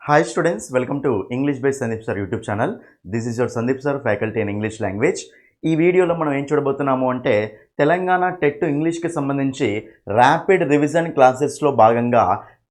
Hi students, welcome to English by Sandeep Sir YouTube channel. This is your Sandeep Sir, faculty in English language. ఈ వీడియోలో మనం ఏం చూడబోతున్నాము అంటే Telangana TET ఇంగ్లీష్కి సంబంధించి ర్యాపిడ్ రివిజన్ క్లాసెస్లో భాగంగా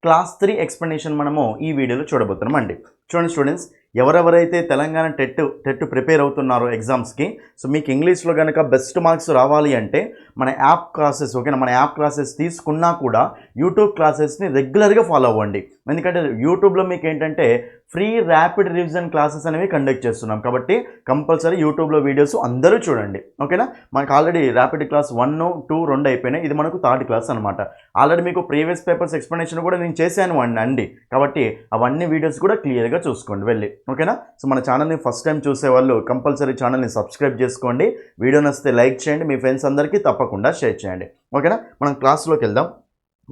క్లాస్ 3 ఎక్స్ప్లెనేషన్ మనము ఈ వీడియోలో చూడబోతున్నాం అండి. చూడండి స్టూడెంట్స్, ఎవరెవరైతే తెలంగాణ టెట్ ప్రిపేర్ అవుతున్నారో ఎగ్జామ్స్కి, సో మీకు ఇంగ్లీష్లో కనుక బెస్ట్ మార్క్స్ రావాలి అంటే మన యాప్ క్లాసెస్ ఓకేనా, మన యాప్ క్లాసెస్ తీసుకున్నా కూడా యూట్యూబ్ క్లాసెస్ని రెగ్యులర్గా ఫాలో అవ్వండి. ఎందుకంటే యూట్యూబ్లో మీకు ఏంటంటే ఫ్రీ ర్యాపిడ్ రివిజన్ క్లాసెస్ అనేవి కండక్ట్ చేస్తున్నాం కాబట్టి కంపల్సరీ యూట్యూబ్లో వీడియోస్ అందరూ చూడండి. ఓకేనా, మనకు ఆల్రెడీ ర్యాపిడ్ క్లాస్ 1, 2, 2 అయిపోయినాయి. ఇది మనకు థర్డ్ క్లాస్ అనమాట. ఆల్రెడీ మీకు ప్రీవియస్ పేపర్స్ ఎక్స్ప్లెనేషన్ కూడా నేను చేశాను అండి. కాబట్టి అవన్నీ వీడియోస్ కూడా క్లియర్గా చూసుకోండి వెళ్ళి. ఓకేనా, సో మన ఛానల్ని ఫస్ట్ టైం చూసేవాళ్ళు కంపల్సరీ ఛానల్ని సబ్స్క్రైబ్ చేసుకోండి. వీడియో నచ్చితే లైక్ చేయండి, మీ ఫ్రెండ్స్ అందరికీ తప్పకుండా షేర్ చేయండి. ఓకేనా, మనం క్లాస్లోకి వెళ్దాం.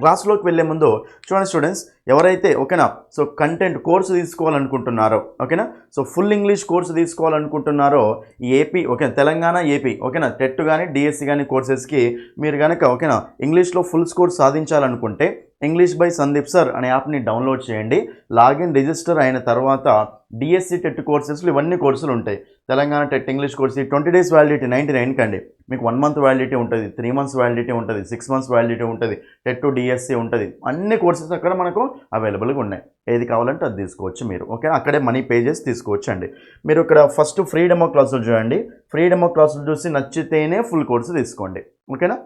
క్లాస్లోకి వెళ్ళే ముందు చూడండి స్టూడెంట్స్, ఎవరైతే ఓకేనా సో కంటెంట్ కోర్సు తీసుకోవాలనుకుంటున్నారో ఓకేనా, సో ఫుల్ ఇంగ్లీష్ కోర్సు తీసుకోవాలనుకుంటున్నారో ఏపీ ఓకే తెలంగాణ ఏపీ ఓకేనా టెట్ కానీ డిఎస్సి కానీ కోర్సెస్కి మీరు కనుక ఓకేనా ఇంగ్లీష్లో ఫుల్ స్కోర్ సాధించాలనుకుంటే ఇంగ్లీష్ బై సందీప్ సార్ అనే యాప్ని డౌన్లోడ్ చేయండి. లాగిన్ రిజిస్టర్ అయిన తర్వాత డిఎస్సి టెట్ కోర్సెస్లో ఇవన్నీ కోర్సులు ఉంటాయి. Telangana TET English course 20 days validity 99 కండి. మీకు 1 month వ్యాలిడిటీ ఉంటుంది, 3 months వ్యాలిడిటీ ఉంటుంది, 6 months వ్యాలిడిటీ ఉంటుంది, టెట్ డిఎస్సి ఉంటుంది. అన్ని కోర్సెస్ అక్కడ మనకు అవైలబుల్గా ఉన్నాయి. ఏది కావాలంటే అది తీసుకోవచ్చు మీరు. ఓకే, అక్కడే మనీ పే చేసి తీసుకోవచ్చు అండి. మీరు ఇక్కడ ఫస్ట్ ఫ్రీ డెమో క్లాసులు చూడండి. ఫ్రీ డెమో క్లాసులు చూసి నచ్చితేనే ఫుల్ కోర్సు తీసుకోండి. ఓకేనా,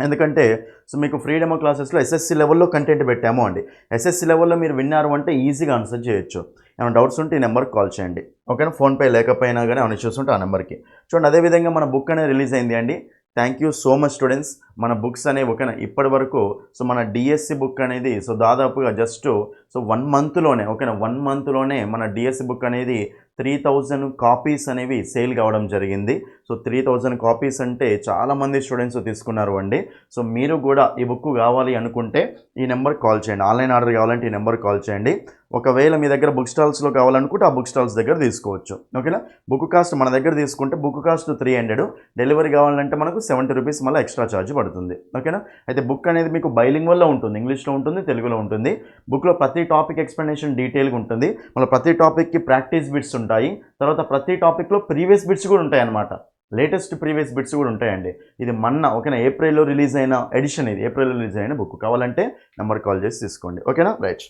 ఎందుకంటే సో మీకు ఫ్రీ డెమో క్లాసెస్లో ఎస్ఎస్సి లెవెల్లో కంటెంట్ పెట్టాము అండి. ఎస్ఎస్సి లెవెల్లో మీరు విన్నారు అంటే ఈజీగా ఆన్సర్ చేయొచ్చు. ఏమైనా డౌట్స్ ఉంటే ఈ నెంబర్కి కాల్ చేయండి. ఓకేనా, ఫోన్పే లేకపోయినా కానీ ఏమైనా ఇష్యూస్ ఉంటే ఆ నెంబర్కి చూడండి. అదేవిధంగా మన బుక్ అనేది రిలీజ్ అయింది అండి. Thank you so much students. మన బుక్స్ అనేవి ఓకేనా ఇప్పటి వరకు సో మన డిఎస్సి బుక్ అనేది సో దాదాపుగా జస్ట్ సో 1 monthలోనే ఓకేనా 1 monthలోనే మన డిఎస్సి బుక్ అనేది 3000 కాపీస్ అనేవి సేల్ కావడం జరిగింది. సో 3000 కాపీస్ అంటే చాలామంది స్టూడెంట్స్ తీసుకున్నారు అండి. సో మీరు కూడా ఈ బుక్ కావాలి అనుకుంటే ఈ నెంబర్కి కాల్ చేయండి. ఆన్లైన్ ఆర్డర్ కావాలంటే ఈ నెంబర్కి కాల్ చేయండి. ఒకవేళ మీ దగ్గర బుక్ స్టాల్స్లో కావాలనుకుంటే ఆ బుక్ స్టాల్స్ దగ్గర తీసుకోవచ్చు. ఓకేనా, బుక్ కాస్ట్ మన దగ్గర తీసుకుంటే బుక్ కాస్ట్ 300, డెలివరీ కావాలంటే మనకు 70 రూపీస్ మళ్ళీ ఎక్స్ట్రా ఛార్జ్ పడుతుంది. ఓకేనా, అయితే బుక్ అనేది మీకు బైలింగ్వల్లో ఉంటుంది, ఇంగ్లీష్లో ఉంటుంది, తెలుగులో ఉంటుంది. బుక్లో ప్రతి టాపిక్ ఎక్స్ప్లెనేషన్ డీటెయిల్గా ఉంటుంది. మళ్ళీ ప్రతి టాపిక్కి ప్రాక్టీస్ బిట్స్ ఉంటాయి. తర్వాత ప్రతి టాపిక్లో ప్రీవియస్ బిట్స్ కూడా ఉంటాయి అన్నమాట. లేటెస్ట్ ప్రీవియస్ బిట్స్ కూడా ఉంటాయండి. ఇది మొన్న ఓకేనా ఏప్రిల్లో రిలీజ్ అయిన ఎడిషన్, ఇది ఏప్రిల్లో రిలీజ్ అయిన బుక్. కావాలంటే నెంబర్ కాల్ చేసి తీసుకోండి. ఓకేనా, రైట్.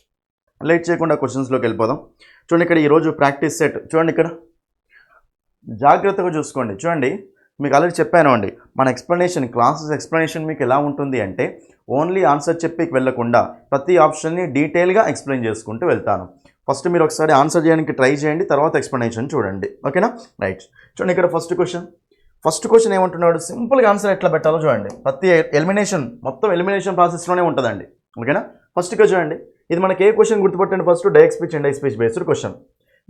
లేట్ చేయకుండా క్వశ్చన్స్లోకి వెళ్ళిపోదాం. చూడండి, ఇక్కడ ఈరోజు ప్రాక్టీస్ సెట్ చూడండి, ఇక్కడ జాగ్రత్తగా చూసుకోండి. చూడండి, మీకు ఆల్రెడీ చెప్పాను అండి, మన ఎక్స్ప్లెనేషన్ క్లాసెస్ ఎక్స్ప్లెనేషన్ మీకు ఎలా ఉంటుంది అంటే ఓన్లీ ఆన్సర్ చెప్పి వెళ్ళకుండా ప్రతి ఆప్షన్ని డీటెయిల్గా ఎక్స్ప్లెయిన్ చేసుకుంటూ వెళ్తాను. ఫస్ట్ మీరు ఒకసారి ఆన్సర్ చేయడానికి ట్రై చేయండి, తర్వాత ఎక్స్ప్లెనేషన్ చూడండి. ఓకేనా, రైట్. చూడండి, ఇక్కడ ఫస్ట్ క్వశ్చన్ ఏమంటున్నాడు, సింపుల్గా ఆన్సర్ ఎట్లా పెట్టాలో చూడండి. ప్రతి మొత్తం ఎలిమినేషన్ ప్రాసెస్లోనే ఉంటుందండి. ఓకేనా, ఫస్ట్గా చూడండి, ఇది మనకి ఏ క్వశ్చన్ గుర్తుపట్టండి. First direct speech, indirect speech based question.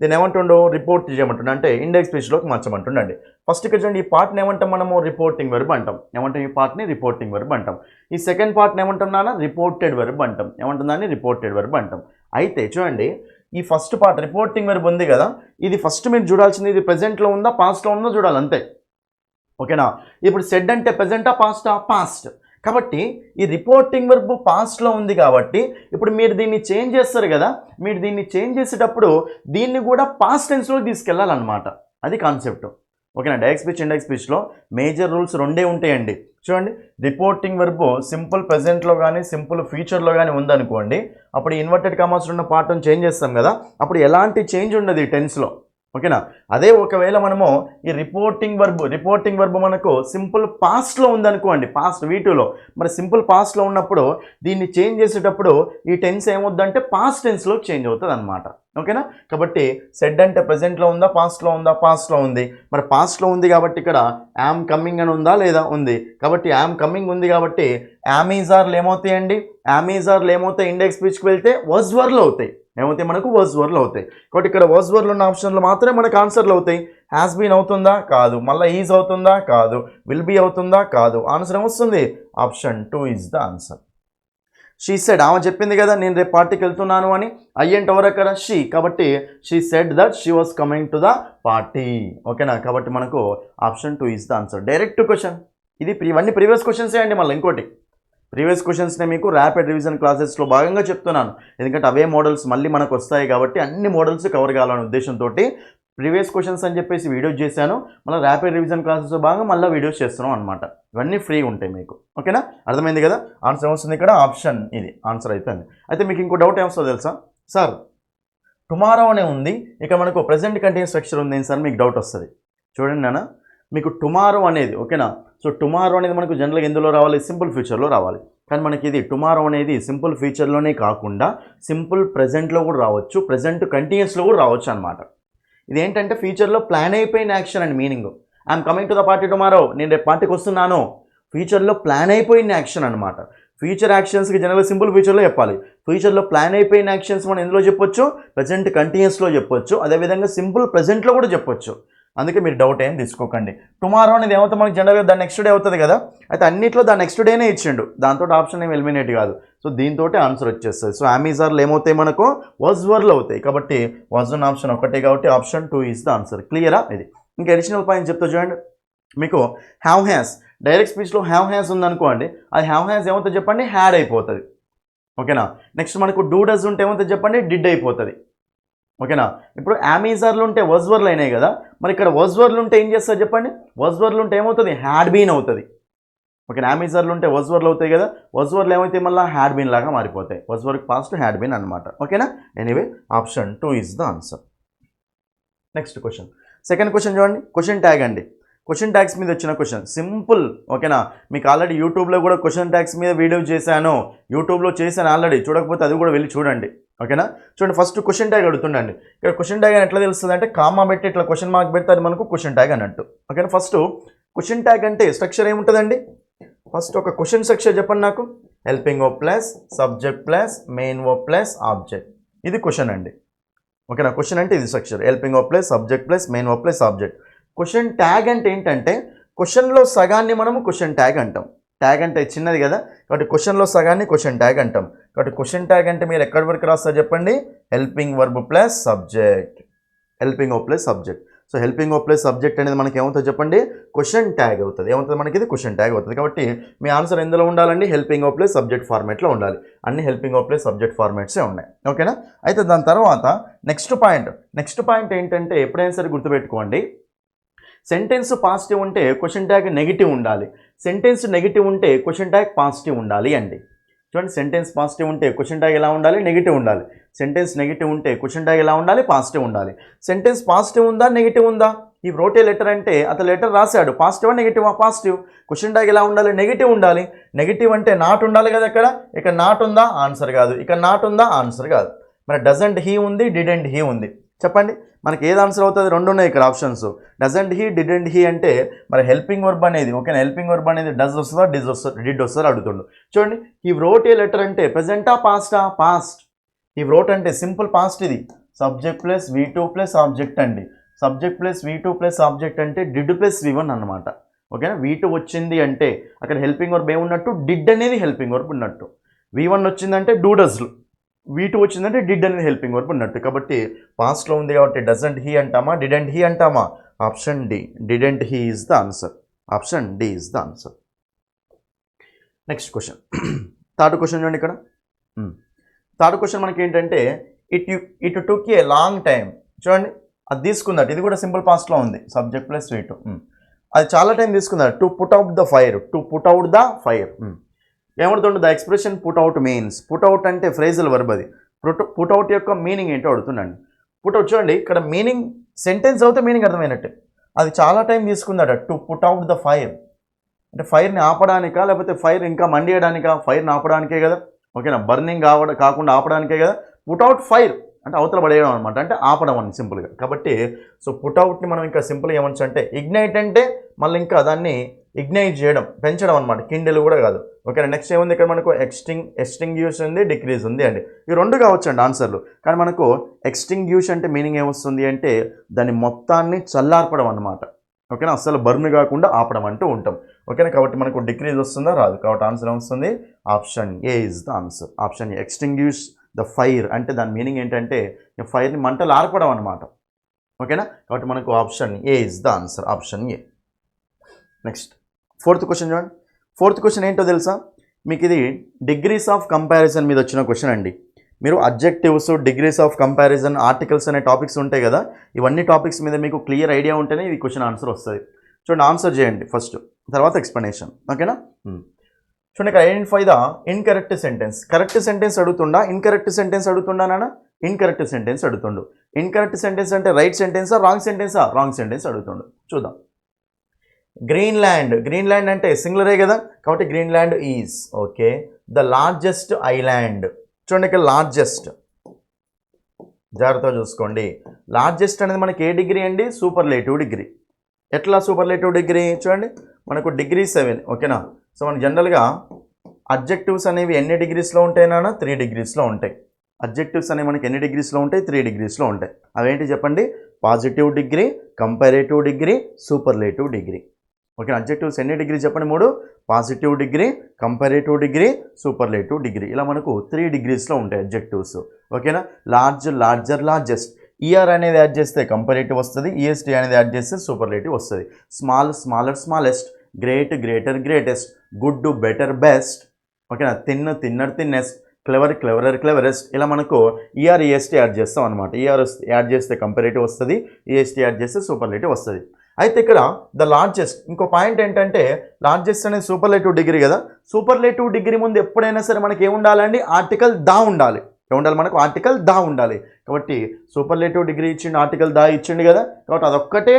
దీన్ని ఏమంటుండో రిపోర్ట్ చేయమంటుండే, అంటే ఇండైరెక్ట్ స్పీచ్లోకి మార్చమంటుండండి. ఫస్ట్గా చూడండి, ఈ పార్ట్ని ఏమంటాం మనము రిపోర్టింగ్ వెర్బ్ అంటాం. ఏమంటాం ఈ పార్ట్ని రిపోర్టింగ్ వెర్బ్ అంటాం. ఈ సెకండ్ పార్ట్ని ఏమంటున్నానా రిపోర్టెడ్ వెర్బ్ అంటాం. ఏమంటుందని రిపోర్టెడ్ వెర్బ్ అంటాం. అయితే చూడండి, ఈ ఫస్ట్ పార్ట్ రిపోర్టింగ్ వెర్బ్ ఉంది కదా, ఇది ఫస్ట్ మీరు చూడాల్సింది ఇది ప్రెజెంట్లో ఉందా పాస్ట్లో ఉందో చూడాలి అంతే. ఓకేనా, ఇప్పుడు సెడ్ అంటే ప్రెజెంటా పాస్టా, పాస్ట్. కాబట్టి ఈ రిపోర్టింగ్ వెర్బ్ పాస్ట్లో ఉంది కాబట్టి ఇప్పుడు మీరు దీన్ని చేంజ్ చేస్తారు కదా, మీరు దీన్ని చేంజ్ చేసేటప్పుడు దీన్ని కూడా పాస్ట్ టెన్స్లో తీసుకెళ్ళాలన్నమాట. అది కాన్సెప్ట్. ఓకేనా, డైరెక్ట్ స్పీచ్, ఇండైరెక్ట్ స్పీచ్లో మేజర్ రూల్స్ 2 ఉంటాయండి. చూడండి, రిపోర్టింగ్ వెర్బ్ సింపుల్ ప్రెజెంట్లో కానీ సింపుల్ ఫ్యూచర్లో కానీ ఉందనుకోండి, అప్పుడు ఇన్వర్టెడ్ కామాస్ ఉన్న పార్ట్ని చేంజ్ చేస్తాం కదా, అప్పుడు ఎలాంటి చేంజ్ ఉండదు ఈ టెన్స్లో. ఓకేనా, అదే ఒకవేళ మనము ఈ రిపోర్టింగ్ వర్బ్ మనకు సింపుల్ పాస్ట్లో ఉందనుకోండి, పాస్ట్ V2లో, మరి సింపుల్ పాస్ట్లో ఉన్నప్పుడు దీన్ని చేంజ్ చేసేటప్పుడు ఈ టెన్స్ ఏమవుద్దంటే పాస్ట్ టెన్స్లో చేంజ్ అవుతుంది అనమాట. ఓకేనా, కాబట్టి సెడ్ అంటే ప్రెజెంట్లో ఉందా పాస్ట్లో ఉందా, పాస్ట్లో ఉంది. మరి పాస్ట్లో ఉంది కాబట్టి ఇక్కడ యామ్ కమింగ్ అని ఉందా లేదా, ఉంది. కాబట్టి యామ్ కమింగ్ ఉంది కాబట్టి యామీజార్లు ఏమవుతాయండి, యామీజార్లు ఏమవుతాయి ఇండెక్స్ స్పీచ్కి వెళ్తే వర్స్ వర్లు అవుతాయి. ఏమవుతాయి మనకు వర్స్ వర్లు అవుతాయి. కాబట్టి ఇక్కడ వర్స్ వర్లు ఉన్న ఆప్షన్లు మాత్రమే మనకు ఆన్సర్లు అవుతాయి. హ్యాస్ బీన్ అవుతుందా, కాదు. మళ్ళీ ఈజ్ అవుతుందా, కాదు. విల్ బీ అవుతుందా, కాదు. ఆన్సర్ ఏమొస్తుంది, option 2 is the answer. She said, ఆమె చెప్పింది కదా నేను రేపు పార్టీకి వెళ్తున్నాను అని. అయ్యంటే ఎవరు అక్కడ, షీ. కాబట్టి she said that she was coming to the party. ఓకేనా, కాబట్టి మనకు option 2 is the answer. Direct question ఇది. ఇవన్నీ ప్రీవియస్ క్వశ్చన్సే అండి. మళ్ళీ ఇంకోటి ప్రీవియస్ క్వశ్చన్స్నే మీకు ర్యాపిడ్ రివిజన్ క్లాసెస్లో భాగంగా చెప్తున్నాను, ఎందుకంటే అవే మోడల్స్ మళ్ళీ మనకు వస్తాయి కాబట్టి అన్ని మోడల్స్ కవర్ కావాలనే ఉద్దేశంతో ప్రీవియస్ క్వశ్చన్స్ అని చెప్పేసి వీడియోస్ చేశాను. మళ్ళీ ర్యాపిడ్ రివిజన్ క్లాసెస్లో భాగంగా మళ్ళీ వీడియోస్ చేస్తున్నాం అనమాట. ఇవన్నీ ఫ్రీ ఉంటాయి మీకు. ఓకేనా, అర్థమైంది కదా? ఆన్సర్ ఏమొస్తుంది ఇక్కడ? ఆప్షన్ ఇది ఆన్సర్ అయిపోయింది. అయితే మీకు ఇంకో డౌట్ ఏమొస్తుందో తెలుసా? సార్ టుమారో అనే ఉంది, ఇక మనకు ప్రెజెంట్ కంటిన్యూస్ స్ట్రక్చర్ ఉంది సార్, మీకు డౌట్ వస్తుంది. చూడండి నాన్న, మీకు టుమారో అనేది ఓకేనా. సో టుమారో అనేది మనకు జనరల్గా ఎందులో రావాలి? సింపుల్ ఫ్యూచర్లో రావాలి. కానీ మనకి ఇది టుమారో అనేది సింపుల్ ఫ్యూచర్లోనే కాకుండా సింపుల్ ప్రెజెంట్లో కూడా రావచ్చు, ప్రెజెంట్ కంటిన్యూస్లో కూడా రావచ్చు అనమాట. ఇదేంటంటే ఫ్యూచర్లో ప్లాన్ అయిపోయిన action and meaning. I'm coming to the party tomorrow, నేను రేపు పార్టీకి వస్తున్నాను. ఫ్యూచర్లో ప్లాన్ అయిపోయిన యాక్షన్ అనమాట. ఫ్యూచర్ యాక్షన్స్కి జనరల్గా సింపుల్ ఫ్యూచర్లో చెప్పాలి. ఫ్యూచర్లో ప్లాన్ అయిపోయిన యాక్షన్స్ మనం ఎందులో చెప్పొచ్చు? ప్రెజెంట్ కంటిన్యూస్లో చెప్పొచ్చు, అదేవిధంగా సింపుల్ ప్రెజెంట్లో కూడా చెప్పొచ్చు. అందుకే మీరు డౌట్ ఏం తీసుకోకండి. టుమారో అనేది ఏమవుతుంది మనకి జనరల్గా దాని నెక్స్ట్ డే అవుతుంది కదా, అయితే అన్నింటిలో దాని నెక్స్ట్ డేనే ఇచ్చిండు, దాంతో ఆప్షన్ ఏమి ఎలిమినేట్ కాదు. సో దీంతో ఆన్సర్ వచ్చేస్తుంది. సో అమెజాన్లో ఏమవుతాయి మనకు? వాజ్ వర్లు అవుతాయి, కాబట్టి వాజ్ వన్ ఆప్షన్ ఒకటే, కాబట్టి ఆప్షన్ 2 ఈజ్ ద ఆన్సర్. క్లియరా? ఇది ఇంకా అడిషనల్ పాయింట్ చెప్తా చూడండి. మీకు హ్యావ్ హ్యాస్, డైరెక్ట్ స్పీచ్లో హ్యావ్ హ్యాస్ ఉందనుకోండి, అది హ్యావ్ హ్యాస్ ఏమవుతుంది చెప్పండి? హ్యాడ్ అయిపోతుంది. ఓకేనా. నెక్స్ట్ మనకు డూ డస్ ఉంటే ఏమవుతుంది చెప్పండి? డిడ్ అయిపోతుంది. ఓకేనా. ఇప్పుడు అమెజాన్లో ఉంటే వాజ్ వర్లు అయినాయి కదా, మరి ఇక్కడ వాజ్ వర్లు ఉంటే ఏం చేస్తారు చెప్పండి? వాజ్ వర్లు ఉంటే ఏమవుతుంది? హ్యాడ్ బీన్ అవుతుంది. ఓకేనా. అమెజాన్లో ఉంటే వాజ్ వర్లు అవుతాయి కదా, వాజ్ వర్లు ఏమైతే మళ్ళీ హ్యాడ్ బీన్ లాగా మారిపోతాయి. Was work past had been అనమాట. ఓకేనా. Anyway option 2 is the answer. Next question, second question చూడండి. క్వశ్చన్ ట్యాగ్ అండి. క్వశ్చన్ ట్యాగ్స్ మీద వచ్చిన క్వశ్చన్ సింపుల్. ఓకేనా. మీకు ఆల్రెడీ యూట్యూబ్లో కూడా క్వశ్చన్ ట్యాగ్స్ మీద వీడియో చేశాను, యూట్యూబ్లో చేశాను ఆల్రెడీ, చూడకపోతే అది కూడా వెళ్ళి చూడండి. ఓకేనా. చూడండి, ఫస్ట్ క్వశ్చన్ ట్యాగ్ అడుగుతుండండి. ఇక్కడ క్వశ్చన్ ట్యాగ్ అని ఎట్లా తెలుస్తుంది అంటే, కామా పెట్టి ఇట్లా క్వశ్చన్ మార్క్ పెడితే అది మనకు క్వశ్చన్ ట్యాగ్ అన్నట్టు. ఓకేనా. ఫస్ట్ క్వశ్చన్ ట్యాగ్ అంటే స్ట్రక్చర్ ఏముంటుందండి? ఫస్ట్ ఒక క్వశ్చన్ స్ట్రక్చర్ చెప్పండి నాకు. Helping verb plus subject plus main verb plus object, ఇది క్వశ్చన్ అండి. ఓకేనా. క్వశ్చన్ అంటే ఇది structure, helping verb plus subject plus main verb plus object. Question tag అంటే ఏంటంటే, క్వశ్చన్లో సగాన్ని మనము క్వశ్చన్ ట్యాగ్ అంటాం. ట్యాగ్ అంటే చిన్నది కదా, కాబట్టి క్వశ్చన్లో సగాన్ని క్వశ్చన్ ట్యాగ్ అంటాం. కాబట్టి క్వశ్చన్ ట్యాగ్ అంటే మీరు ఎక్కడి వరకు రాస్తారు చెప్పండి? Helping verb plus subject, helping verb plus subject. So helping verb plus subject అనేది మనకి ఏమవుతుంది చెప్పండి? క్వశ్చన్ ట్యాగ్ అవుతుంది. ఏమవుతుంది మనకి? ఇది క్వశ్చన్ ట్యాగ్ అవుతుంది. కాబట్టి మీ ఆన్సర్ ఎందులో ఉండాలండి? హెల్పింగ్ వర్బ్ ప్లస్ సబ్జెక్ట్ ఫార్మేట్లో ఉండాలి. అన్ని హెల్పింగ్ వర్బ్ ప్లస్ సబ్జెక్ట్ ఫార్మేట్సే ఉన్నాయి. ఓకేనా. అయితే దాని తర్వాత నెక్స్ట్ పాయింట్ ఏంటంటే, ఎప్పుడైనా సరే గుర్తుపెట్టుకోండి, సెంటెన్స్ పాజిటివ్ ఉంటే క్వశ్చన్ ట్యాగ్ నెగిటివ్ ఉండాలి, సెంటెన్స్ నెగిటివ్ ఉంటే క్వశ్చన్ ట్యాగ్ పాజిటివ్ ఉండాలి అండి. చూడండి, సెంటెన్స్ పాజిటివ్ ఉంటే క్వశ్చన్ ట్యాగ్ ఎలా ఉండాలి? నెగిటివ్ ఉండాలి. సెంటెన్స్ నెగిటివ్ ఉంటే క్వశ్చన్ ట్యాగ్ ఎలా ఉండాలి? పాజిటివ్ ఉండాలి. సెంటెన్స్ పాజిటివ్ ఉందా నెగిటివ్ ఉందా? ఈ wrote a లెటర్ అంటే అతను లెటర్ రాశాడు, పాజిటివా నెగిటివా? పాజిటివ్. క్వశ్చన్ ట్యాగ్ ఎలా ఉండాలి? నెగిటివ్ ఉండాలి. నెగిటివ్ అంటే నాట్ ఉండాలి కదా, ఇక్కడ నాట్ ఉందా? ఆన్సర్ కాదు. ఇక్కడ నాట్ ఉందా? ఆన్సర్ కాదు. మరి డజంట్ హీ ఉంది, డిడెంట్ హీ ఉంది. చెప్పండి మనకి ఏది ఆన్సర్ అవుతుంది? రెండు ఉన్నాయి ఇక్కడ options. Doesn't he, didn't he అంటే మరి హెల్పింగ్ వర్బ్ అనేది ఓకేనా, హెల్పింగ్ వర్బ్ అనేది డస్ వస్తుందా, డిడ్ వస్తుందా అడుగుతుండు. చూడండి, ఈ wrote a లెటర్ అంటే ప్రెజెంటా పాస్టా? పాస్ట్. ఈ wrote అంటే సింపుల్ పాస్ట్, ఇది subject plus V2 plus object అండి. Subject plus V2 plus object అంటే డిడ్ ప్లస్ V1 అనమాట. ఓకేనా. V2 వచ్చింది అంటే అక్కడ హెల్పింగ్ వర్బ్ ఏమున్నట్టు? డిడ్ అనేది హెల్పింగ్ వర్బ్ ఉన్నట్టు. V1 వచ్చిందంటే డూ డస్లు, V2 వచ్చిందంటే డిడ్ అనేది హెల్పింగ్ వర్బ్ ఉన్నట్టు. కాబట్టి పాస్ట్లో ఉంది కాబట్టి డజంట్ హీ అంటామా, డిడెంట్ హీ అంటామా? Option D, didn't he is the answer. Option D is the answer. Next question, third question చూడండి. ఇక్కడ థర్డ్ క్వశ్చన్ మనకి ఏంటంటే, it took a long time. చూడండి, అది తీసుకుందట, ఇది కూడా సింపుల్ పాస్ట్లో ఉంది, సబ్జెక్ట్ ప్లస్ V2. అది చాలా టైం తీసుకుందట. To put out the fire, to put out the fire. ఏమడుతుండే? The expression put out means. Put out అంటే ఫ్రేజల్ వర్బ్, అది పుట్ అవుట్ యొక్క మీనింగ్ ఏంటో అడుగుతున్నాండి. పుట్ అవుట్ చూడండి, ఇక్కడ మీనింగ్ సెంటెన్స్ అవుతే మీనింగ్ అర్థమైనట్టే. అది చాలా టైం తీసుకుందట. To put out the fire అంటే ఫైర్ని ఆపడానికా, లేకపోతే ఫైర్ ఇంకా మండియడానికా? ఫైర్ని ఆపడానికే కదా, ఓకేనా. బర్నింగ్ కాకుండా ఆపడానికే కదా. పుట్ అవుట్ ఫైర్ అంటే అవతల పడేయడం అనమాట, అంటే ఆపడం అని సింపుల్గా. కాబట్టి సో పుట్అవుట్ని మనం ఇంకా సింపుల్గా ఏమనొచ్చు అంటే, ఇగ్నైట్ అంటే మళ్ళీ ఇంకా దాన్ని ఇగ్నైట్ చేయడం, పెంచడం అనమాట, కిండిల్ కూడా కాదు. ఓకేనా. నెక్స్ట్ ఏముంది ఇక్కడ మనకు? ఎక్స్టింగ్యూష్ ఉంది, డిక్రీజ్ ఉంది అండి. ఈ రెండు కావచ్చు అండి ఆన్సర్లు. కానీ మనకు ఎక్స్టింగ్యూష్ అంటే మీనింగ్ ఏమొస్తుంది అంటే, దాన్ని మొత్తాన్ని చల్లార్పడం అనమాట. ఓకేనా. అస్సలు బర్న్ కాకుండా ఆపడం అంటూ ఉంటాం. ఓకేనా. కాబట్టి మనకు డిక్రీజ్ వస్తుందా? రాదు. కాబట్టి ఆన్సర్ ఏమొస్తుంది? Option A is the answer. Option A, extinguish the fire అంటే దాని మీనింగ్ ఏంటంటే ఫైర్ని మంటలు ఆర్పడం అనమాట. ఓకేనా. కాబట్టి మనకు option A is the answer. Option A. Next fourth question చూడండి. ఫోర్త్ క్వశ్చన్ ఏంటో తెలుసా? మీకు ఇది డిగ్రీస్ ఆఫ్ కంపారిజన్ మీద వచ్చిన క్వశ్చన్ అండి. మీరు adjectives, degrees of comparison, articles అనే టాపిక్స్ ఉంటాయి కదా, ఇవన్నీ టాపిక్స్ మీద మీకు క్లియర్ ఐడియా ఉంటేనే ఈ క్వశ్చన్ ఆన్సర్ వస్తుంది. చూడండి, ఆన్సర్ చేయండి ఫస్ట్, తర్వాత ఎక్స్ప్లెనేషన్. ఓకేనా? చూడండి, ఇక్కడ identify the incorrect sentence. Correct sentence అడుగుతుండా, ఇన్కరెక్ట్ సెంటెన్స్ అడుగుతుండా నాన్న? ఇన్కరెక్ట్ సెంటెన్స్ అడుగుతుండు. ఇన్కరెక్ట్ సెంటెన్స్ అంటే రైట్ సెంటెన్సా, రాంగ్ సెంటెన్సా? రాంగ్ సెంటెన్స్ అడుగుతుండు. చూద్దాం. గ్రీన్లాండ్, గ్రీన్లాండ్ అంటే సింగులరే కదా, కాబట్టి Greenland is okay the largest island. చూడండి, ఇక్కడ లార్జెస్ట్, జాగ్రత్తగా చూసుకోండి. లార్జెస్ట్ అనేది మనకి ఏ డిగ్రీ అండి? Superlative degree. ఎట్లా సూపర్లేటివ్ డిగ్రీ? చూడండి, మనకు డిగ్రీ 7. ఓకేనా? సో మనకు జనరల్గా అడ్జెక్టివ్స్ అనేవి ఎన్ని డిగ్రీస్లో ఉంటాయినా? 3 డిగ్రీస్లో ఉంటాయి. అడ్జెక్టివ్స్ అనేవి మనకి ఎన్ని డిగ్రీస్లో ఉంటాయి? 3 డిగ్రీస్లో ఉంటాయి. అవేంటి చెప్పండి? Positive degree, comparative degree, superlative degree. Okay, adjectives ఎన్ని డిగ్రీ చెప్పండి? 3. Positive degree, comparative degree, superlative degree. ఇలా మనకు 3 డిగ్రీస్లో ఉంటాయి అడ్జెక్టివ్స్. ఓకేనా? Large, larger, largest. ఈఆర్ అనేది యాడ్ చేస్తే కంపారేటివ్ వస్తుంది, ఈఎస్టీ అనేది యాడ్ చేస్తే సూపర్లేటివ్ వస్తుంది. Small, smaller, smallest. Great, greater, greatest. Good, better, best. ఓకేనా? Thin, thinner, thinnest. Clever, cleverer, cleverest. ఇలా మనకు ఈఆర్, ఈఎస్టీ యాడ్ చేస్తాం అనమాట. ఈఆర్ యాడ్ చేస్తే కంపారేటివ్ వస్తుంది, ఈఎస్టీ యాడ్ చేస్తే సూపర్లేటివ్ వస్తుంది. అయితే ఇక్కడ ద లార్జెస్ట్, ఇంకో పాయింట్ ఏంటంటే లార్జెస్ట్ అనేది సూపర్లేటివ్ డిగ్రీ కదా. సూపర్లేటివ్ డిగ్రీ ముందు ఎప్పుడైనా సరే మనకి ఏముండాలండి? ఆర్టికల్ దా ఉండాలి. ఏముండాలి మనకు? ఆర్టికల్ దా ఉండాలి. కాబట్టి సూపర్లేటివ్ డిగ్రీ ఇచ్చిండు, ఆర్టికల్ దా ఇచ్చిండు కదా, కాబట్టి అదొక్కటే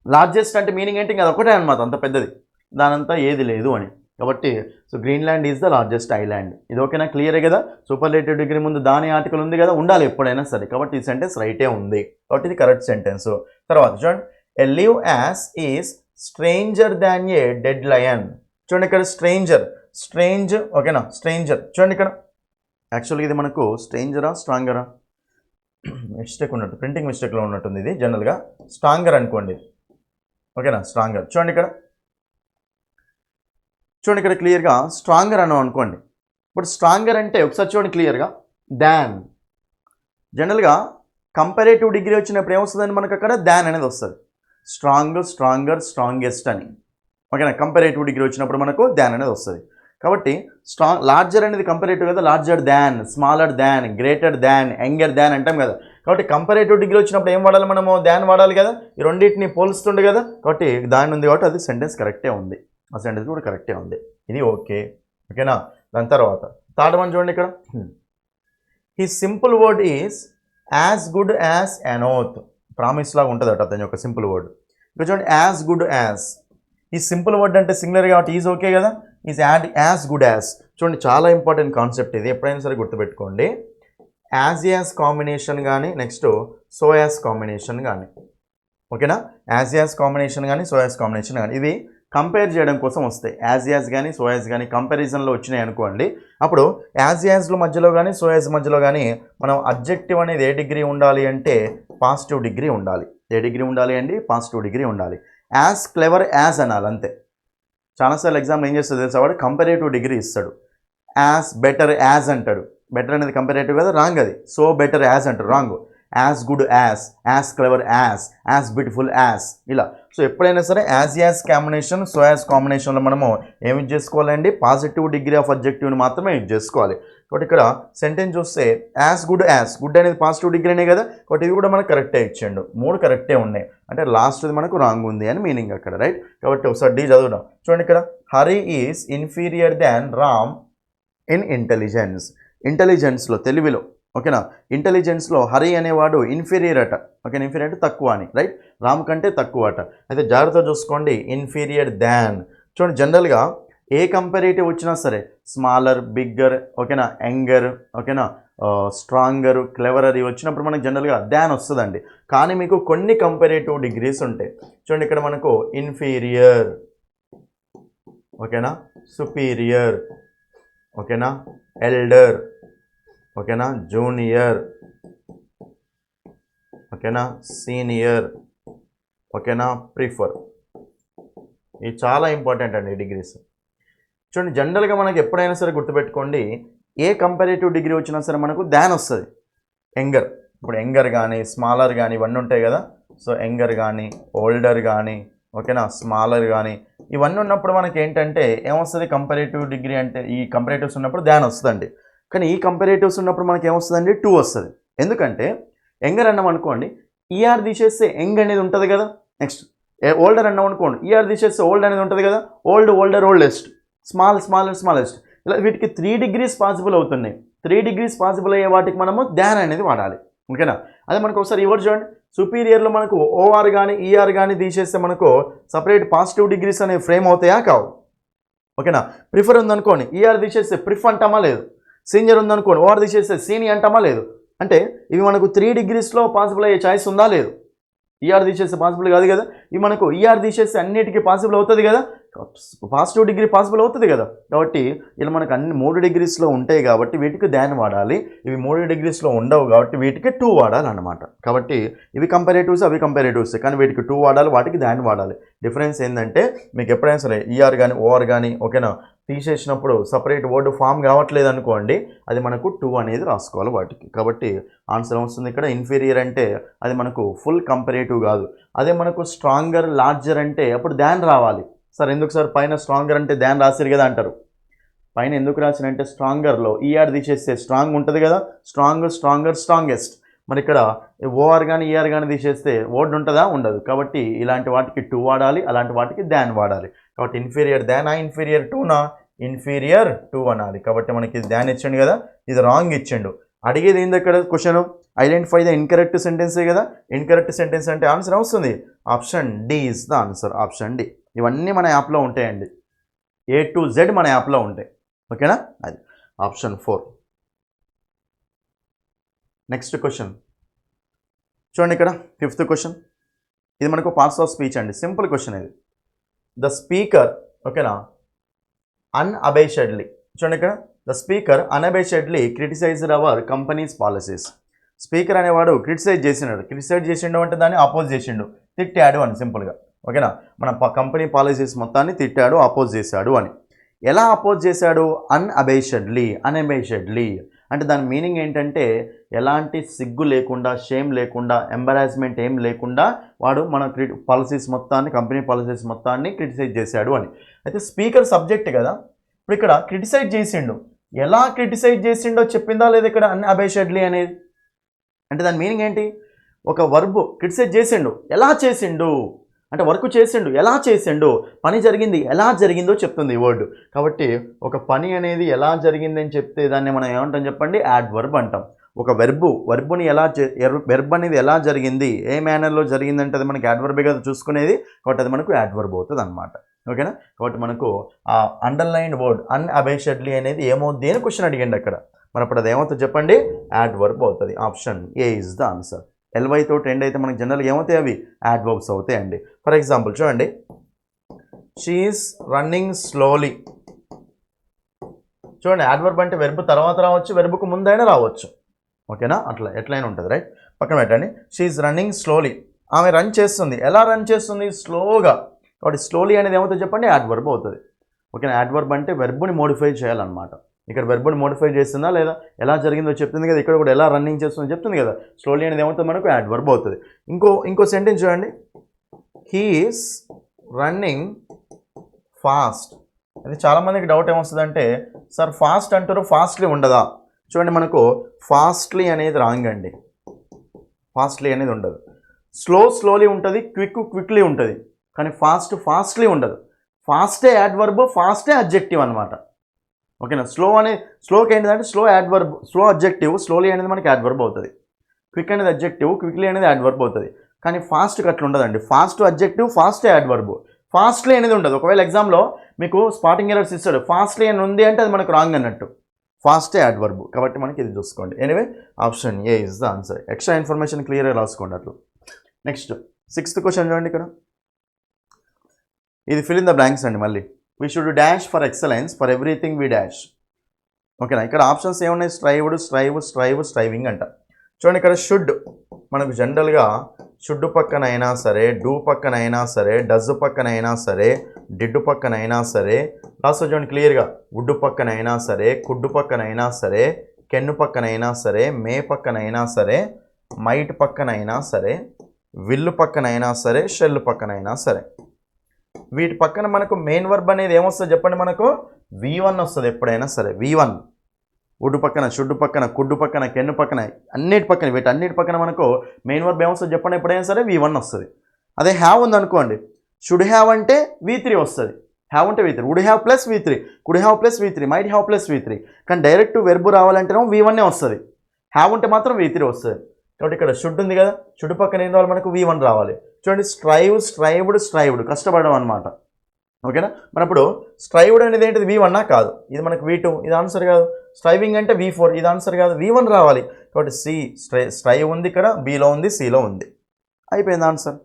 లార్జెస్ట్ అంటే మీనింగ్ ఏంటి? అదొక్కటే అనమాట, అంత పెద్దది, దానంతా ఏది లేదు అని. కాబట్టి so Greenland is the largest island. ఇది ఓకేనా? క్లియరే కదా. సూపర్లేటివ్ డిగ్రీ ముందు దాని ఆర్టికల్ ఉంది కదా, ఉండాలి ఎప్పుడైనా సరే. కాబట్టి ఈ సెంటెన్స్ రైటే ఉంది, కాబట్టి ఇది కరెక్ట్ సెంటెన్స్. తర్వాత చూడండి, a live ass is stranger than a dead lion. చూడండి, ఇక్కడ స్ట్రేంజర్, స్ట్రేంజ్. ఓకేనా? స్ట్రేంజర్. చూడండి ఇక్కడ యాక్చువల్గా ఇది మనకు స్ట్రేంజరా, స్ట్రాంగరా? మిస్టేక్ ఉన్నట్టు, ప్రింటింగ్ మిస్టేక్లో ఉన్నట్టుంది. ఇది జనరల్గా స్ట్రాంగర్ అనుకోండి. ఓకేనా? స్ట్రాంగర్. చూడండి ఇక్కడ, చూడండి ఇక్కడ క్లియర్గా స్ట్రాంగర్ అన్నాం అనుకోండి. ఇప్పుడు స్ట్రాంగర్ అంటే ఒకసారి చూడండి క్లియర్గా, దాన్. జనరల్గా కంపారేటివ్ డిగ్రీ వచ్చినప్పుడు ఏమొస్తుందని మనకు అక్కడ దాన్ అనేది వస్తుంది. స్ట్రాంగ్, స్ట్రాంగర్, స్ట్రాంగెస్ట్ అని. ఓకేనా? కంపారేటివ్ డిగ్రీ వచ్చినప్పుడు మనకు దాన్ అనేది వస్తుంది. కాబట్టి లార్జర్ అనేది కంపారేటివ్ కదా, larger than, smaller than, greater than, younger దాన్ అంటాం కదా. కాబట్టి కంపారేటివ్ డిగ్రీ వచ్చినప్పుడు ఏం వాడాలి మనము? దాన్ వాడాలి కదా. ఈ రెండింటిని పోలుస్తుండే కదా, కాబట్టి దాని ఉంది కాబట్టి అది సెంటెన్స్ కరెక్టే ఉంది. ఆ సెంటెన్స్ కూడా కరెక్టే ఉంది. ఇది ఓకే. ఓకేనా? దాని తర్వాత థర్డ్ వన్ చూడండి ఇక్కడ, he simple word is as good as an oath. Promise లాగా ఉంటుంది అట అతని యొక్క సింపుల్ వర్డ్. ఇక్కడ చూడండి, యాజ్ గుడ్ యాజ్. ఈ సింపుల్ వర్డ్ అంటే సింగులర్ కాబట్టి ఈజ్ ఓకే కదా. Is as good as. చూడండి, చాలా ఇంపార్టెంట్ కాన్సెప్ట్ ఇది, ఎప్పుడైనా సరే గుర్తుపెట్టుకోండి. యాజ్ కాంబినేషన్ కానీ, నెక్స్ట్ సో యాజ్ కాంబినేషన్ కానీ. ఓకేనా? యాజ్ కాంబినేషన్ కానీ, సో యాజ్ కాంబినేషన్ కానీ, ఇవి కంపేర్ చేయడం కోసం వస్తాయి. యాజ్ కానీ, సో యాజ్ కానీ కంపారిజన్లో వచ్చినాయి అనుకోండి. అప్పుడు యాజ్ల మధ్యలో కానీ, సో యాజ్ మధ్యలో కానీ మనం అడ్జెక్టివ్ అనేది ఏ డిగ్రీ ఉండాలి అంటే పాజిటివ్ డిగ్రీ ఉండాలి. ఏ డిగ్రీ ఉండాలి అండి? పాజిటివ్ డిగ్రీ ఉండాలి. యాజ్ క్లెవర్ యాజ్ అనాలి అంతే. చాలాసార్లు ఎగ్జామ్ ఏం చేస్తుంది తెలుసా, వాడు కంపారేటివ్ డిగ్రీ ఇస్తాడు. యాజ్ బెటర్ యాజ్ అంటాడు. బెటర్ అనేది కంపారేటివ్ కదా, రాంగ్ అది. సో బెటర్ యాజ్ అంటారు, wrong. As good as clever as beautiful as, ఇలా. సో ఎప్పుడైనా సరే యాజ్ కాంబినేషన్, సో యాజ్ కాంబినేషన్లో మనము ఏమి చేసుకోవాలండి? పాజిటివ్ డిగ్రీ ఆఫ్ అబ్జెక్టివ్ని మాత్రమే యూజ్ చేసుకోవాలి. కాబట్టి ఇక్కడ సెంటెన్స్ చూస్తే యాజ్ గుడ్ అనేది పాజిటివ్ డిగ్రీనే కదా, కాబట్టి ఇది కూడా మనకు కరెక్టే ఇచ్చిండు. 3 కరెక్టే ఉన్నాయి, అంటే లాస్ట్ది మనకు రాంగ్ ఉంది అని మీనింగ్ అక్కడ, రైట్? కాబట్టి ఒకసారి డి చదువుదాం. చూడండి ఇక్కడ, Hari is inferior than Ram in intelligence. ఇంటెలిజెన్స్లో, తెలివిలో. ఓకేనా? ఇంటెలిజెన్స్లో హరి అనేవాడు ఇన్ఫీరియర్ అట. ఓకే, ఇన్ఫీరియర్ అంటే తక్కువ అని, రైట్? రామ్ కంటే తక్కువ అట. అయితే జాగ్రత్తగా చూసుకోండి, ఇన్ఫీరియర్ దాన్. చూడండి, జనరల్గా ఏ కంపారేటివ్ వచ్చినా సరే, స్మాలర్, బిగ్గర్, ఓకేనా, యంగర్, ఓకేనా, స్ట్రాంగర్, క్లెవరర్ ఇవి వచ్చినప్పుడు మనకు జనరల్గా దాన్ వస్తుందండి. కానీ మీకు కొన్ని కంపారేటివ్ డిగ్రీస్ ఉంటాయి. చూడండి, ఇక్కడ మనకు ఇన్ఫీరియర్, ఓకేనా, సుపీరియర్, ఓకేనా, ఎల్డర్, ఓకేనా, జూనియర్, ఓకేనా, సీనియర్, ఓకేనా, ప్రిఫర్. ఇది చాలా ఇంపార్టెంట్ అండి ఈ డిగ్రీస్. చూడండి, జనరల్గా మనకి ఎప్పుడైనా సరే గుర్తుపెట్టుకోండి, ఏ కంపారేటివ్ డిగ్రీ వచ్చినా సరే మనకు దాన్ వస్తుంది. యంగర్, ఇప్పుడు యంగర్ కానీ, స్మాలర్ కానీ ఇవన్నీ ఉంటాయి కదా. సో యంగర్ కానీ, ఓల్డర్ కానీ, ఓకేనా, స్మాలర్ కానీ ఇవన్నీ ఉన్నప్పుడు మనకి ఏంటంటే ఏమొస్తుంది, కంపారేటివ్ డిగ్రీ అంటే ఈ కంపారేటివ్స్ ఉన్నప్పుడు దాన్ వస్తుందండి. కానీ ఈ కంపారేటివ్స్ ఉన్నప్పుడు మనకి ఏమొస్తుందండి, 2 వస్తుంది. ఎందుకంటే యంగర్ అన్నాం అనుకోండి, ఈఆర్ తీసేస్తే యంగ్ అనేది ఉంటుంది కదా. నెక్స్ట్ ఓల్డర్ అన్నాం అనుకోండి, ఈఆర్ తీసేస్తే ఓల్డ్ అనేది ఉంటుంది కదా. Old, older, oldest, small, smaller, smallest, ఇలా వీటికి 3 degrees పాసిబుల్ అవుతున్నాయి. 3 degrees పాసిబుల్ అయ్యే వాటికి మనము దాన్ అనేది వాడాలి. ఓకేనా, అదే మనకు ఒకసారి ఈ వర్డ్ చూడండి, సుపీరియర్లో మనకు ఓఆర్ కానీ ఈఆర్ కానీ తీసేస్తే మనకు సపరేట్ పాజిటివ్ డిగ్రీస్ అనేవి ఫ్రేమ్ అవుతాయా కావు. ఓకేనా, ప్రిఫర్ ఉందనుకోండి, ఈఆర్ తీసేస్తే ప్రిఫ్ అంటామా లేదు. సీనియర్ ఉందనుకోండి, ఓఆర్ తీసేస్తే సీనియర్ అంటామా లేదు. అంటే ఇవి మనకు 3 degreesలో పాసిబుల్ అయ్యే ఛాయిస్ ఉందా లేదు. ఈఆర్ తీసేస్తే పాసిబుల్ కాదు కదా. ఇవి మనకు ఈఆర్ తీసేస్తే అన్నిటికీ పాసిబుల్ అవుతుంది కదా, పాజిటివ్ డిగ్రీ పాసిబుల్ అవుతుంది కదా. కాబట్టి ఇలా మనకు అన్ని 3 degreesలో ఉంటాయి కాబట్టి వీటికి దాన్ వాడాలి. ఇవి 3 degreesలో ఉండవు కాబట్టి వీటికి 2 వాడాలి అన్నమాట. కాబట్టి ఇవి కంపారేటివ్స్, అవి కంపారేటివ్స్, కానీ వీటికి 2 వాడాలి, వాటికి దాన్ వాడాలి. డిఫరెన్స్ ఏంటంటే మీకు ఎప్పుడైనా సరే ఈఆర్ కానీ ఓఆర్ కానీ ఓకేనా తీసేసినప్పుడు సపరేట్ వర్డ్ ఫామ్ కావట్లేదు అనుకోండి, అది మనకు 2 అనేది రాసుకోవాలి వాటికి. కాబట్టి ఆన్సర్ వస్తుంది ఇక్కడ. ఇన్ఫీరియర్ అంటే అది మనకు ఫుల్ కంపారేటివ్ కాదు. అదే మనకు స్ట్రాంగర్, లార్జర్ అంటే అప్పుడు దాన్ రావాలి. సార్ ఎందుకు సార్ పైన స్ట్రాంగర్ అంటే దాన్ రాసిరు కదా అంటారు. పైన ఎందుకు రాసినంటే స్ట్రాంగర్లో ఈఆర్ తీసేస్తే స్ట్రాంగ్ ఉంటుంది కదా, స్ట్రాంగ్, స్ట్రాంగర్, స్ట్రాంగెస్ట్. మరి ఇక్కడ ఓఆర్ కానీ ఈఆర్ కానీ తీసేస్తే వర్డ్ ఉంటుందా, ఉండదు. కాబట్టి ఇలాంటి వాటికి 2 వాడాలి, అలాంటి వాటికి దాన్ వాడాలి. కాబట్టి ఇన్ఫీరియర్ దానా, ఇన్ఫీరియర్ 2నా, ఇన్ఫీరియర్ 2 అనాలి. కాబట్టి మనకి దాన్ ఇచ్చిండు కదా, ఇది రాంగ్ ఇచ్చిండు. అడిగేది ఏంది అక్కడ క్వశ్చన్, ఐడెంటిఫై ద ఇన్కరెక్ట్ సెంటెన్సే కదా. ఇన్కరెక్ట్ సెంటెన్స్ అంటే ఆన్సర్ వస్తుంది option D is the answer, option D. ఇవన్నీ మన యాప్లో ఉంటాయండి, A to Z మన యాప్లో ఉంటాయి. ఓకేనా, అది ఆప్షన్ 4. నెక్స్ట్ క్వశ్చన్ చూడండి ఇక్కడ 5th క్వశ్చన్. ఇది మనకు పార్ట్స్ ఆఫ్ స్పీచ్ అండి, సింపుల్ క్వశ్చన్ ఇది. ద స్పీకర్ ఓకేనా అన్అబేషెడ్లీ, చూడండి ఇక్కడ, the speaker unabashedly criticized our companies policies. Speaker అనేవాడు క్రిటిసైజ్ చేసినాడు. క్రిటిసైజ్ చేసిండు అంటే దాన్ని అపోజ్ చేసిండు, తిట్టాడు అని సింపుల్గా. ఓకేనా, మన కంపెనీ పాలసీస్ మొత్తాన్ని తిట్టాడు, అపోజ్ చేశాడు అని. ఎలా అపోజ్ చేశాడు, అన్అబేషెడ్లీ, అన్అబేషెడ్లీ అంటే దాని మీనింగ్ ఏంటంటే ఎలాంటి సిగ్గు లేకుండా, షేమ్ లేకుండా, ఎంబరాస్మెంట్ ఏం లేకుండా వాడు మన పాలసీస్ మొత్తాన్ని, కంపెనీ పాలసీస్ మొత్తాన్ని క్రిటిసైజ్ చేశాడు అని. అయితే స్పీకర్ సబ్జెక్ట్ కదా, ఇప్పుడు ఇక్కడ క్రిటిసైజ్ చేసిండు, ఎలా క్రిటిసైజ్ చేసిండో చెప్పిందా లేదా ఇక్కడ అన్అబేషెడ్లీ అనేది. అంటే దాని మీనింగ్ ఏంటి, ఒక వర్బ్ క్రిటిసైజ్ చేసిండు, ఎలా చేసిండు అంటే వర్క్ చేసిండు, ఎలా చేసిండు, పని జరిగింది, ఎలా జరిగిందో చెప్తుంది ఈ వర్డ్. కాబట్టి ఒక పని అనేది ఎలా జరిగిందని చెప్తే దాన్ని మనం ఏమంటాం చెప్పండి, యాడ్వర్బ్ అంటాం. ఒక వెర్బుని ఎలా వెర్బ్ అనేది ఎలా జరిగింది, ఏ మేనర్లో జరిగిందంటే అది మనకి యాడ్వర్బే కదా చూసుకునేది. కాబట్టి అది మనకు యాడ్వర్బ్ అవుతుంది అనమాట. ఓకేనా, కాబట్టి మనకు ఆ అండర్లైన్డ్ వర్డ్ అన్అబేషెడ్లీ అనేది ఏమవుద్ది అని క్వశ్చన్ అడిగండి అక్కడ. మరి అప్పుడు అది ఏమవుతుంది చెప్పండి, యాడ్వర్బ్ అవుతుంది. Option A is the answer. LY తోటి ఎండ్ అయితే మనకి జనరల్గా ఏమవుతాయి, అవి యాడ్వర్బ్స్ అవుతాయండి. ఫర్ ఎగ్జాంపుల్ చూడండి, షీ ఈస్ రన్నింగ్ స్లోలీ. చూడండి, యాడ్వర్బ్ అంటే వెర్బ్ తర్వాత రావచ్చు, వెర్బ్కు ముందైనా రావచ్చు. ఓకేనా, అట్లా ఎట్లయినా ఉంటుంది, రైట్. పక్కన పెట్టండి, షీ ఈస్ రన్నింగ్ స్లోలీ. ఆమె రన్ చేస్తుంది, ఎలా రన్ చేస్తుంది, స్లోగా. కాబట్టి స్లోలీ అనేది ఏమవుతుంది చెప్పండి, యాడ్వర్బ్ అవుతుంది. ఓకేనా, యాడ్వర్బ్ అంటే వెర్బ్ని మోడిఫై చేయాలన్నమాట. ఇక్కడ వెర్బ్ని మోడిఫై చేస్తుందా లేదా, ఎలా జరిగిందో చెప్తుంది కదా, ఇక్కడ కూడా ఎలా రన్నింగ్ చేస్తుందో చెప్తుంది కదా. స్లోలీ అనేది ఏమవుతుంది మనకు, యాడ్వర్బ్ అవుతుంది. ఇంకో సెంటెన్స్ చూడండి, హీ ఈస్ రన్నింగ్ ఫాస్ట్. అది చాలామందికి డౌట్ ఏమొస్తుందంటే, సార్ ఫాస్ట్ అంటారు, ఫాస్ట్లీ ఉండదా. చూడండి, మనకు ఫాస్ట్లీ అనేది రాంగ్ అండి, ఫాస్ట్లీ అనేది ఉండదు. స్లోలీ ఉంటుంది, క్విక్లీ ఉంటుంది, కానీ ఫాస్ట్లీ ఉండదు. ఫాస్టే యాడ్వర్బ్, ఫాస్టే అడ్జెక్టివ్ అనమాట. ఓకేనా, స్లోకి ఏంటిదంటే slow adverb, slow adjective, slowly అనేది మనకి యాడ్వర్బ్ అవుతుంది. క్విక్ అనేది అడ్జెక్టివ్, క్విక్లీ అనేది యాడ్వర్బ్ అవుతుంది. కానీ ఫాస్ట్కి అట్లా ఉండదండి, ఫాస్ట్ అడ్జెక్టివ్, ఫాస్టే యాడ్వర్బ్, ఫాస్ట్లీ అనేది ఉండదు. ఒకవేళ ఎగ్జామ్లో మీకు స్పాటింగ్ ఎర్రర్స్ ఇస్తాడు, ఫాస్ట్లీ అని ఉంది అంటే అది మనకు రాంగ్ అన్నట్టు, ఫాస్టే యాడ్వర్బ్. కాబట్టి మనకి ఇది చూసుకోండి. Anyway option A is the answer. Extra information క్లియర్గా రాసుకోండి అట్లు. నెక్స్ట్ 6th క్వశ్చన్ చూడండి ఇక్కడ, ఇది ఫిల్ ఇన్ ద బ్లాంక్స్ అండి. మళ్ళీ we should dash for excellence for everything we dash. ఓకేనా, ఇక్కడ ఆప్షన్స్ ఏమున్నాయి, స్ట్రైవింగ్ అంట. చూడండి, ఇక్కడ షుడ్ మనకు జనరల్గా షుడ్ పక్కన అయినా సరే, డూ పక్కన అయినా సరే, డజ్ పక్కన అయినా సరే, డిడ్ పక్కన అయినా సరే, లాస్ట్ చూడండి క్లియర్గా, వుడ్ పక్కన అయినా సరే, కుడ్డు పక్కన అయినా సరే, కెన్ను పక్కన అయినా సరే, మే పక్కన అయినా సరే, మైట్ పక్కన అయినా సరే, విల్లు పక్కన అయినా సరే, షెల్ పక్కన అయినా సరే. వీటి పక్కన మనకు మెయిన్ వర్బ్ అనేది ఏమొస్తుంది చెప్పండి, మనకు V1 వస్తుంది ఎప్పుడైనా సరే. V1 ఉడ్డు పక్కన, షుడ్డు పక్కన, కుడ్డు పక్కన, కెన్ను పక్కన, అన్నిటి పక్కన, వీటన్నిటి పక్కన మనకు మెయిన్ వర్బ్ ఏమొస్తుంది చెప్పండి, ఎప్పుడైనా సరే V1 వస్తుంది. అదే హ్యావ్ ఉందనుకోండి, షుడ్ హ్యావ్ అంటే V3 వస్తుంది. హ్యావ్ అంటే V3, would have plus V3, could have plus V3, might have plus V3. కానీ డైరెక్ట్ వెర్బ్ రావాలంటేనేమో V1 వస్తుంది. హ్యావ్ ఉంటే మాత్రం V3 వస్తుంది. కాబట్టి ఇక్కడ షుడ్ ఉంది కదా, షుడ్ పక్కన ఏం రావాలి మనకు V1 రావాలి. చూడండి, స్ట్రైవ్డ్ కష్టపడడం అనమాట. ఓకేనా. మరి అప్పుడు స్ట్రైవ్డ్ అనేది ఏంటిది, V1 కాదు, ఇది మనకు V2, ఇది ఆన్సర్ కాదు. స్ట్రైవింగ్ అంటే V4, ఇది ఆన్సర్ కాదు, V1 రావాలి. కాబట్టి సి స్ట్రైవ్ ఉంది ఇక్కడ, Bలో ఉంది, Cలో ఉంది, అయిపోయింది ఆన్సర్.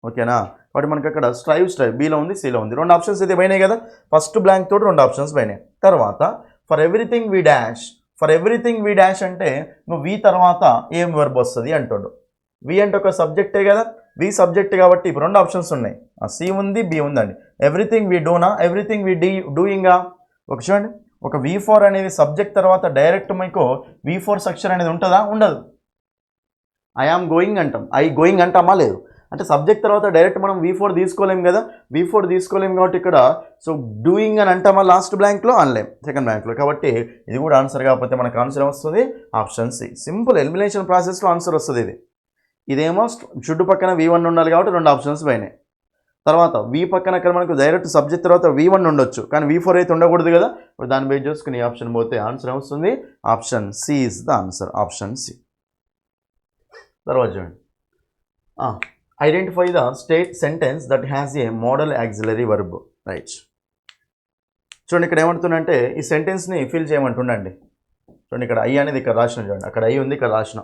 ఓకేనా. కాబట్టి మనకి అక్కడ స్ట్రైవ్ Bలో ఉంది, Cలో ఉంది. 2 ఆప్షన్స్ అయితే పోయినాయి కదా, ఫస్ట్ బ్లాంక్ తోటి 2 ఆప్షన్స్ పోయినాయి. తర్వాత ఫర్ ఎవ్రీథింగ్ వి డాష్ అంటే నువ్వు V తర్వాత ఏం వర్బ్ వస్తుంది అంటాడు. వి అంటే ఒక సబ్జెక్టే కదా, వి సబ్జెక్ట్ కాబట్టి ఇప్పుడు 2 ఆప్షన్స్ ఉన్నాయి, సి ఉంది, బి ఉందండి. ఎవ్రీథింగ్ వి డూనా, ఎవ్రీథింగ్ వి డూయింగా. ఒక చూడండి, ఒక V4 అనేది సబ్జెక్ట్ తర్వాత డైరెక్ట్ మీకు V4 సెక్షన్ అనేది ఉంటుందా, ఉండదు. ఐ ఆమ్ గోయింగ్ అంటాం, గోయింగ్ అంటామా లేదు. అంటే సబ్జెక్ట్ తర్వాత డైరెక్ట్ మనం V4 తీసుకోలేం కదా, V4 తీసుకోలేం కాబట్టి ఇక్కడ సో డూయింగ్ అని అంటామా లాస్ట్ బ్లాంక్లో, అనలేం సెకండ్ బ్లాంక్లో. కాబట్టి ఇది కూడా ఆన్సర్ కాకపోతే మనకు ఆన్సర్ వస్తుంది ఆప్షన్ సి. సింపుల్ ఎలిమినేషన్ ప్రాసెస్లో ఆన్సర్ వస్తుంది ఇది. ఇదేమో షుడ్ పక్కన V1 ఉండాలి కాబట్టి 2 ఆప్షన్స్ పోయినాయి. తర్వాత V పక్కన అక్కడ మనకు డైరెక్ట్ సబ్జెక్ట్ తర్వాత V1 ఉండొచ్చు, కానీ V4 అయితే ఉండకూడదు కదా. దాన్ని బేస్ చేసుకుని ఈ ఆప్షన్ పోతే ఆన్సర్ వస్తుంది option C is the answer, option C. తర్వాత చూడండి, identify the state sentence that has a modal auxiliary verb. Right. చూడండి ఇక్కడ ఏమంటుందంటే ఈ సెంటెన్స్ని ఫిల్ చేయమంటుండండి. చూడండి ఇక్కడ ఐ అనేది ఇక్కడ రాసిన, చూడండి అక్కడ ఐ ఉంది, ఇక్కడ రాసిన.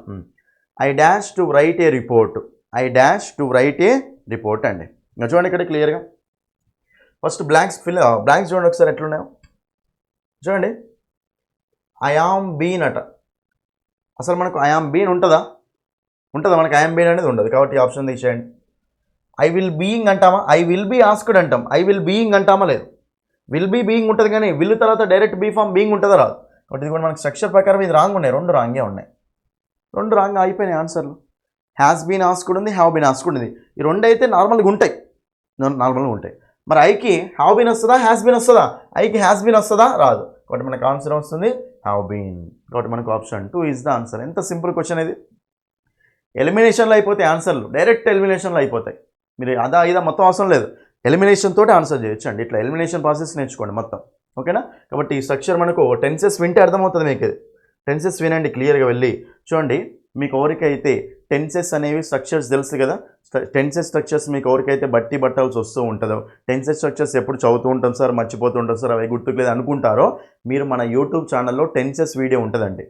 I dash to right A report అండి. ఇంకా చూడండి ఇక్కడ క్లియర్గా ఫస్ట్ బ్లాంక్స్ బ్లాంక్స్ చూడండి ఒకసారి ఎట్లున్నాయో చూడండి. ఐ ఆమ్ బీన్ అట, అసలు మనకు ఐ ఆమ్ బీన్ ఉంటుందా మనకు ఐ ఆమ్ బీన్ అనేది ఉండదు. కాబట్టి ఆప్షన్ తీసేయండి. ఐ విల్ బీయింగ్ అంటామా, ఐ విల్ బీ ఆస్క్డ్ అంటాం, ఐ విల్ బీయింగ్ అంటామా లేదు. విల్ బీ బీయింగ్ ఉంటుంది కానీ విల్ తర్వాత డైరెక్ట్ బీ ఫామ్ బీయింగ్ ఉంటుందా రాదు. కాబట్టి ఇది కూడా మనకు స్ట్రక్చర్ ప్రకారం ఇది రాంగ్ ఉన్నాయి, 2 రాంగే ఉన్నాయి, 2 రాంగ్ అయిపోయినాయి ఆన్సర్లు. హ్యాస్ బీన్ ఆస్క్డ్ ఉంది, హ్యావ్ బీన్ ఆస్క్డ్ ఉంది, ఈ 2 అయితే నార్మల్గా ఉంటాయి. మరి ఐకి హ్యావ్ బీన్ వస్తుందా, హ్యాస్ బీన్ వస్తుందా, ఐకి హ్యాస్ బీన్ వస్తుందా, రాదు. కాబట్టి మనకు ఆన్సర్ వస్తుంది హ్యావ్ బీన్. కాబట్టి మనకు ఆప్షన్ 2 ఇస్ ద ఆన్సర్. ఎంత సింపుల్ క్వశ్చన్ ఇది. ఎలిమినేషన్లో అయిపోతే ఆన్సర్లు డైరెక్ట్ ఎలిమినేషన్లో అయిపోతాయి. మీరు అదా ఇదా మొత్తం అవసరం లేదు, ఎలిమినేషన్ తోటి ఆన్సర్ చేయొచ్చు అండి. ఇట్లా ఎలిమినేషన్ ప్రాసెస్ నేర్చుకోండి మొత్తం. ఓకేనా. కాబట్టి ఈ స్ట్రక్చర్ మనకు టెన్సెస్ వింటే అర్థమవుతుంది మీకు. ఇది టెన్సెస్ వినండి క్లియర్గా వెళ్ళి చూడండి. మీకు ఎవరికైతే టెన్సెస్ అనేవి స్ట్రక్చర్స్ తెలుసు కదా, టెన్సెస్ స్ట్రక్చర్స్ మీకు ఎవరికైతే బట్టాల్సి వస్తూ ఉంటుందో, టెన్సెస్ స్ట్రక్చర్స్ ఎప్పుడు చదువుతూ ఉంటాం సార్, మర్చిపోతూ ఉంటాం సార్, అవి గుర్తుకులేదు అనుకుంటారో, మీరు మన యూట్యూబ్ ఛానల్లో టెన్సెస్ వీడియో ఉంటుందండి.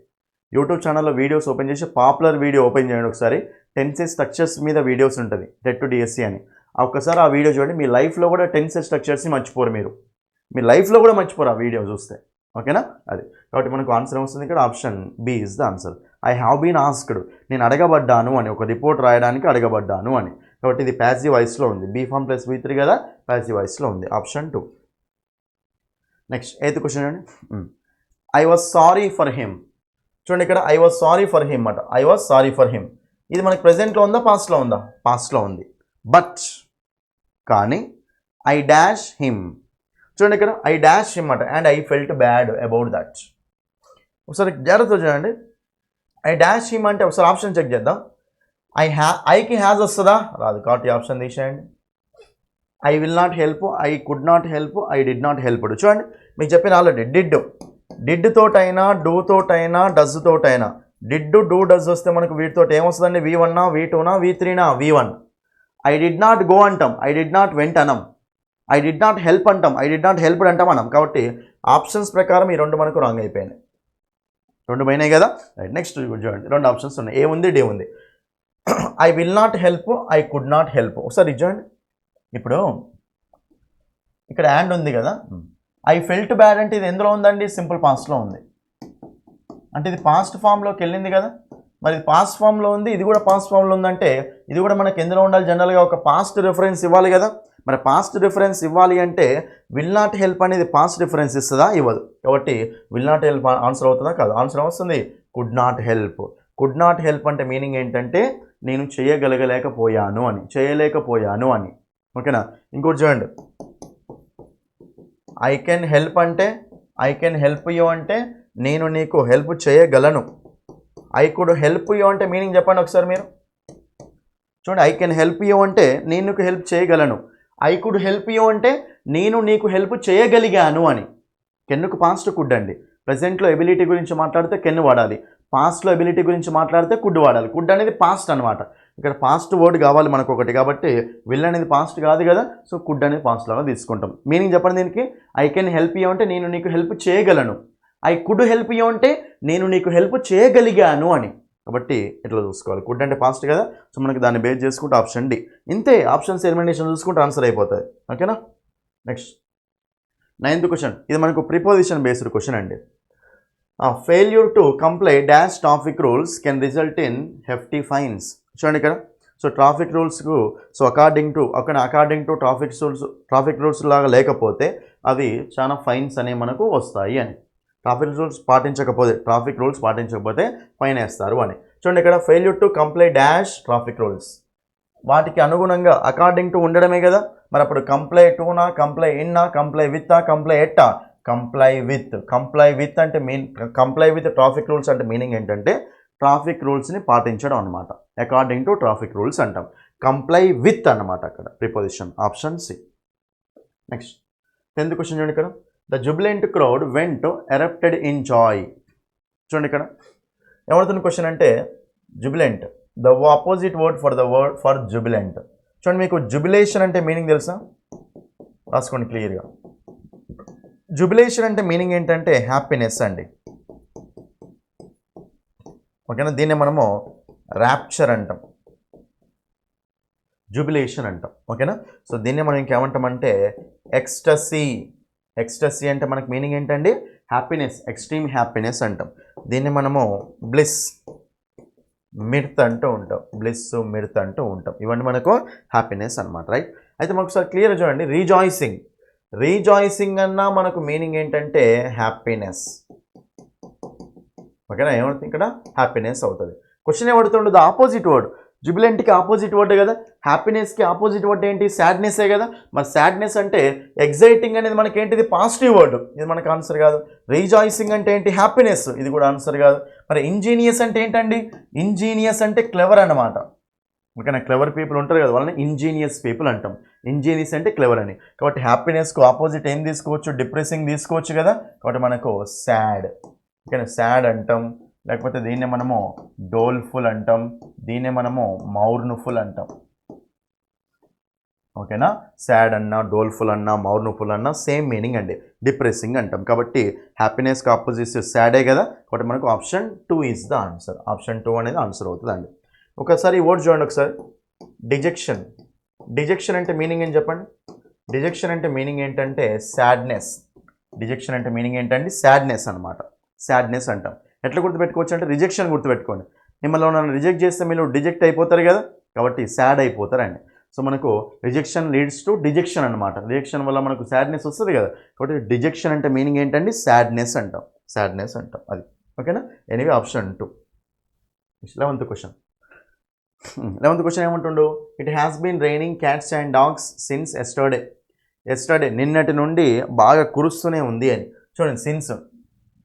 యూట్యూబ్ ఛానల్లో వీడియోస్ ఓపెన్ చేసి పాపులర్ వీడియో ఓపెన్ చేయండి ఒకసారి. టెన్సెస్ స్ట్రక్చర్స్ మీద వీడియోస్ ఉంటుంది, టెట్ టు డిఎస్సి అని. ఒక్కసారి ఆ వీడియో చూడండి, మీ లైఫ్లో కూడా టెన్సెస్ స్ట్రక్చర్స్ని మర్చిపోరు. మీ లైఫ్లో కూడా మర్చిపోరు ఆ వీడియో చూస్తే. ఓకేనా. అది కాబట్టి మనకు ఆన్సర్ వస్తుంది ఇక్కడ option B is the answer. I have been asked, నేను అడగబడ్డాను అని, ఒక రిపోర్ట్ రాయడానికి అడగబడ్డాను అని. కాబట్టి ఇది ప్యాసివ్ వాయిస్లో ఉంది, బీ ఫామ్ ప్లస్ V3 కదా, ప్యాసివ్ వాయిస్లో ఉంది, ఆప్షన్ 2. నెక్స్ట్ 8th క్వశ్చన్ అండి. I was sorry for him. చూడండి ఇక్కడ I was sorry for him అట, I was sorry for him. ఇది మనకి ప్రెజెంట్లో ఉందా, పాస్ట్లో ఉందా, పాస్ట్లో ఉంది. బట్ కానీ ఐ డాష్ హిమ్. చూడండి ఇక్కడ ఐ డాష్ హిమ్ అట, and I felt bad about that. ఒకసారి జాగ్రత్త చూడండి. ఐ డాష్ హిమ్ అంటే ఒకసారి ఆప్షన్ చెక్ చేద్దాం. ఐకి హ్యాజ్ వస్తుందా, రాదు. కాబట్టి ఆప్షన్ తీసేయండి. I will not help, I could not help, I did not help. చూడండి మీకు చెప్పిన ఆల్రెడీ డిడ్ తోటైనా, డూ తోటైనా, డజ్ తోటైనా, డిడ్ డూ డజ్ వస్తే మనకు వీటితో ఏమొస్తుందండి, V1 V2 V3 V1. I did not go అంటాం, ఐ డిడ్ నాట్ వెంట్ అనం, ఐ డిడ్ నాట్ హెల్ప్ అంటాం, ఐ డిడ్ నాట్ హెల్ప్ అంటాం అనం. కాబట్టి ఆప్షన్స్ ప్రకారం ఈ 2 మనకు రాంగ్ అయిపోయినాయి. 2 పోయినాయి కదా. రైట్. నెక్స్ట్ చూడండి, 2 ఆప్షన్స్ ఉన్నాయి, ఏ ఉంది, డే ఉంది. I will not help, I could not help. ఒకసారి చూడండి, ఇప్పుడు ఇక్కడ యాండ్ ఉంది కదా, ఐ ఫెల్ట్ బ్యాడ్ అంటే ఇది ఎందులో ఉందండి, సింపుల్ పాస్ట్లో ఉంది. అంటే ఇది పాస్ట్ ఫామ్లోకి వెళ్ళింది కదా. మరి ఇది పాస్ట్ ఫామ్లో ఉంది, ఇది కూడా పాస్ట్ ఫామ్లో ఉందంటే ఇది కూడా మనకి ఎందులో ఉండాలి, జనరల్గా ఒక పాస్ట్ రిఫరెన్స్ ఇవ్వాలి కదా. మరి పాస్ట్ రిఫరెన్స్ ఇవ్వాలి అంటే విల్ నాట్ హెల్ప్ అనేది పాస్ట్ రిఫరెన్స్ ఇస్తుందా, ఇవ్వదు. కాబట్టి విల్ నాట్ హెల్ప్ ఆన్సర్ అవుతుందా, కాదు. ఆన్సర్ వస్తుంది could not help. Could not help అంటే మీనింగ్ ఏంటంటే నేను చేయలేకపోయాను అని. ఓకేనా. ఇంకోటి చూడండి, ఐ కెన్ హెల్ప్ అంటే ఐ కెన్ హెల్ప్ యూ అంటే నేను నీకు హెల్ప్ చేయగలను. ఐ కుడ్ హెల్ప్ యూ అంటే మీనింగ్ చెప్పండి ఒకసారి మీరు. చూడండి, ఐ కెన్ హెల్ప్ యూ అంటే నేను నీకు హెల్ప్ చేయగలను. ఐ కుడ్ హెల్ప్ యూ అంటే నేను నీకు హెల్ప్ చేయగలిగాను అని. కెన్నుకు పాస్ట్ కుడ్ అండి. ప్రజెంట్లో ఎబిలిటీ గురించి మాట్లాడితే కెన్ వాడాలి, పాస్ట్లో ఎబిలిటీ గురించి మాట్లాడితే కుడ్ వాడాలి. కుడ్ అనేది పాస్ట్ అనమాట. ఇక్కడ పాస్ట్ వర్డ్ కావాలి మనకు ఒకటి, కాబట్టి విల్ అనేది పాస్ట్ కాదు కదా, సో కుడ్ అనేది పాస్ట్ లాగా తీసుకుంటాం. మీనింగ్ చెప్పండి దీనికి. ఐ కెన్ హెల్ప్ యూ అంటే నేను నీకు హెల్ప్ చేయగలను. ఐ కుడ్ హెల్ప్ యూ అంటే నేను నీకు హెల్ప్ చేయగలిగాను అని. కాబట్టి ఇట్లా చూసుకోవాలి. కుడ్ అంటే పాస్ట్ కదా, సో మనకి దాన్ని బేస్ చేసుకుంటే ఆప్షన్ డి. ఇంతే, ఆప్షన్స్ ఎలిమినేషన్ చూసుకుంటే ఆన్సర్ అయిపోతుంది. ఓకేనా. Next 9th question. ఇది మనకు ప్రిపోజిషన్ బేస్డ్ క్వశ్చన్ అండి. Failure to comply dash traffic rules can result in hefty fines. చూడండి ఇక్కడ. సో ట్రాఫిక్ రూల్స్కు so according to traffic rules లాగా లేకపోతే అవి చాలా ఫైన్స్ అనేవి మనకు వస్తాయి అని. ట్రాఫిక్ రూల్స్ పాటించకపోతే ఫైన్ వేస్తారు అని. చూడండి ఇక్కడ, failure to comply dash traffic rules, వాటికి అనుగుణంగా అకార్డింగ్ టు ఉండడమే కదా. మరి అప్పుడు కంప్లై టూనా, కంప్లై ఇన్నా, కంప్లై విత్తా, కంప్లై ఎట్టా? కంప్లై విత్ అంటే కంప్లై విత్ ట్రాఫిక్ రూల్స్ అంటే మీనింగ్ ఏంటంటే ట్రాఫిక్ రూల్స్ని పాటించడం అనమాట. అకార్డింగ్ టు ట్రాఫిక్ రూల్స్ అంటాం. కంప్లై విత్ అన్నమాట అక్కడ preposition. Option C. Next 10th question చూడండి ఇక్కడ. The jubilant crowd went erupted in joy. చూడండి ఇక్కడ ఏమవుతుంది క్వశ్చన్ అంటే Jubilant, the opposite word for Jubilant. చూడండి, మీకు జుబిలేషన్ అంటే మీనింగ్ తెలుసా? రాసుకోండి క్లియర్గా. జుబిలేషన్ అంటే మీనింగ్ ఏంటంటే హ్యాపీనెస్ అండి. ఓకేనా. దీన్నే మనము ర్యాప్చర్ అంటాం, జుబిలేషన్ అంటాం. ఓకేనా. సో దీన్నే మనం ఇంకేమంటామంటే ఎక్స్టసీ అంటే మనకు మీనింగ్ ఏంటండి? హ్యాపీనెస్, ఎక్స్ట్రీమ్ హ్యాపీనెస్ అంటాం. దీన్ని మనము బ్లిస్, మిర్త్ అంటూ ఉంటాం. మిర్త్ అంటూ ఉంటాం. ఇవన్నీ మనకు హ్యాపీనెస్ అనమాట. రైట్. అయితే మనకు ఒకసారి క్లియర్గా చూడండి. రీజాయిసింగ్ అన్నా మనకు మీనింగ్ ఏంటంటే హ్యాపీనెస్. ఓకేనా. ఏమవుతుంది ఇక్కడ? హ్యాపీనెస్ అవుతుంది. క్వశ్చన్ ఏమడుతుండదు? Opposite word. జుబిలెంట్కి ఆపోజిట్ వర్డ్ కదా, హ్యాపీనెస్కి ఆపోజిట్ వర్డ్ ఏంటి? సాడ్నెస్సే కదా. మరి సాడ్నెస్ అంటే ఎగ్జైటింగ్ అనేది మనకి ఏంటిది? Positive word. ఇది మనకు ఆన్సర్ కాదు. రీజాయిసింగ్ అంటే ఏంటి? హ్యాపీనెస్. ఇది కూడా ఆన్సర్ కాదు. మరి ఇంజీనియస్ అంటే ఏంటండి? ఇంజీనియస్ అంటే క్లెవర్ అన్నమాట. ఓకేనా. క్లెవర్ పీపుల్ ఉంటారు కదా, వాళ్ళని ఇంజీనియస్ పీపుల్ అంటాం. ఇంజీనియస్ అంటే క్లెవర్ అని. కాబట్టి హ్యాపీనెస్కు ఆపోజిట్ ఏం తీసుకోవచ్చు? డిప్రెసింగ్ తీసుకోవచ్చు కదా. కాబట్టి మనకు సాడ్. ఓకేనా, సాడ్ అంటాం. లేకపోతే దీన్నే మనము డోల్ఫుల్ అంటాం, దీన్నే మనము మౌర్నుఫుల్ అంటాం. ఓకేనా. సాడ్ అన్నా, డోల్ఫుల్ అన్నా, మౌర్నుఫుల్ అన్నా సేమ్ మీనింగ్ అండి. డిప్రెసింగ్ అంటాం. కాబట్టి హ్యాపీనెస్కి ఆపోజిట్ సాడే కదా. కాబట్టి మనకు option 2 is the answer. Option 2 అనేది ఆన్సర్ అవుతుందండి. ఒకసారి ఈ వర్డ్ చూడండి ఒకసారి. డిజెక్షన్ అంటే మీనింగ్ ఏం చెప్పండి? డిజెక్షన్ అంటే మీనింగ్ ఏంటంటే సాడ్నెస్. డిజెక్షన్ అంటే మీనింగ్ ఏంటంటే సాడ్నెస్ అనమాట. సాడ్నెస్ అంటాం. ఎట్లా గుర్తుపెట్టుకోవచ్చు అంటే రిజెక్షన్ గుర్తుపెట్టుకోండి. మిమ్మల్ని నన్ను రిజెక్ట్ చేస్తే మీరు డిజెక్ట్ అయిపోతారు కదా, కాబట్టి సాడ్ అయిపోతారండి. సో మనకు రిజెక్షన్ లీడ్స్ టు డిజెక్షన్ అనమాట. రిజెక్షన్ వల్ల మనకు సాడ్నెస్ వస్తుంది కదా, కాబట్టి డిజెక్షన్ అంటే మీనింగ్ ఏంటంటే సాడ్నెస్ అంటాం. అది. ఓకేనా. Anyway option 2. 11th question. 11th question ఏమంటుండు? It has been raining cats and dogs since yesterday నిన్నటి నుండి బాగా కురుస్తూనే ఉంది అని. చూడండి, సిన్స్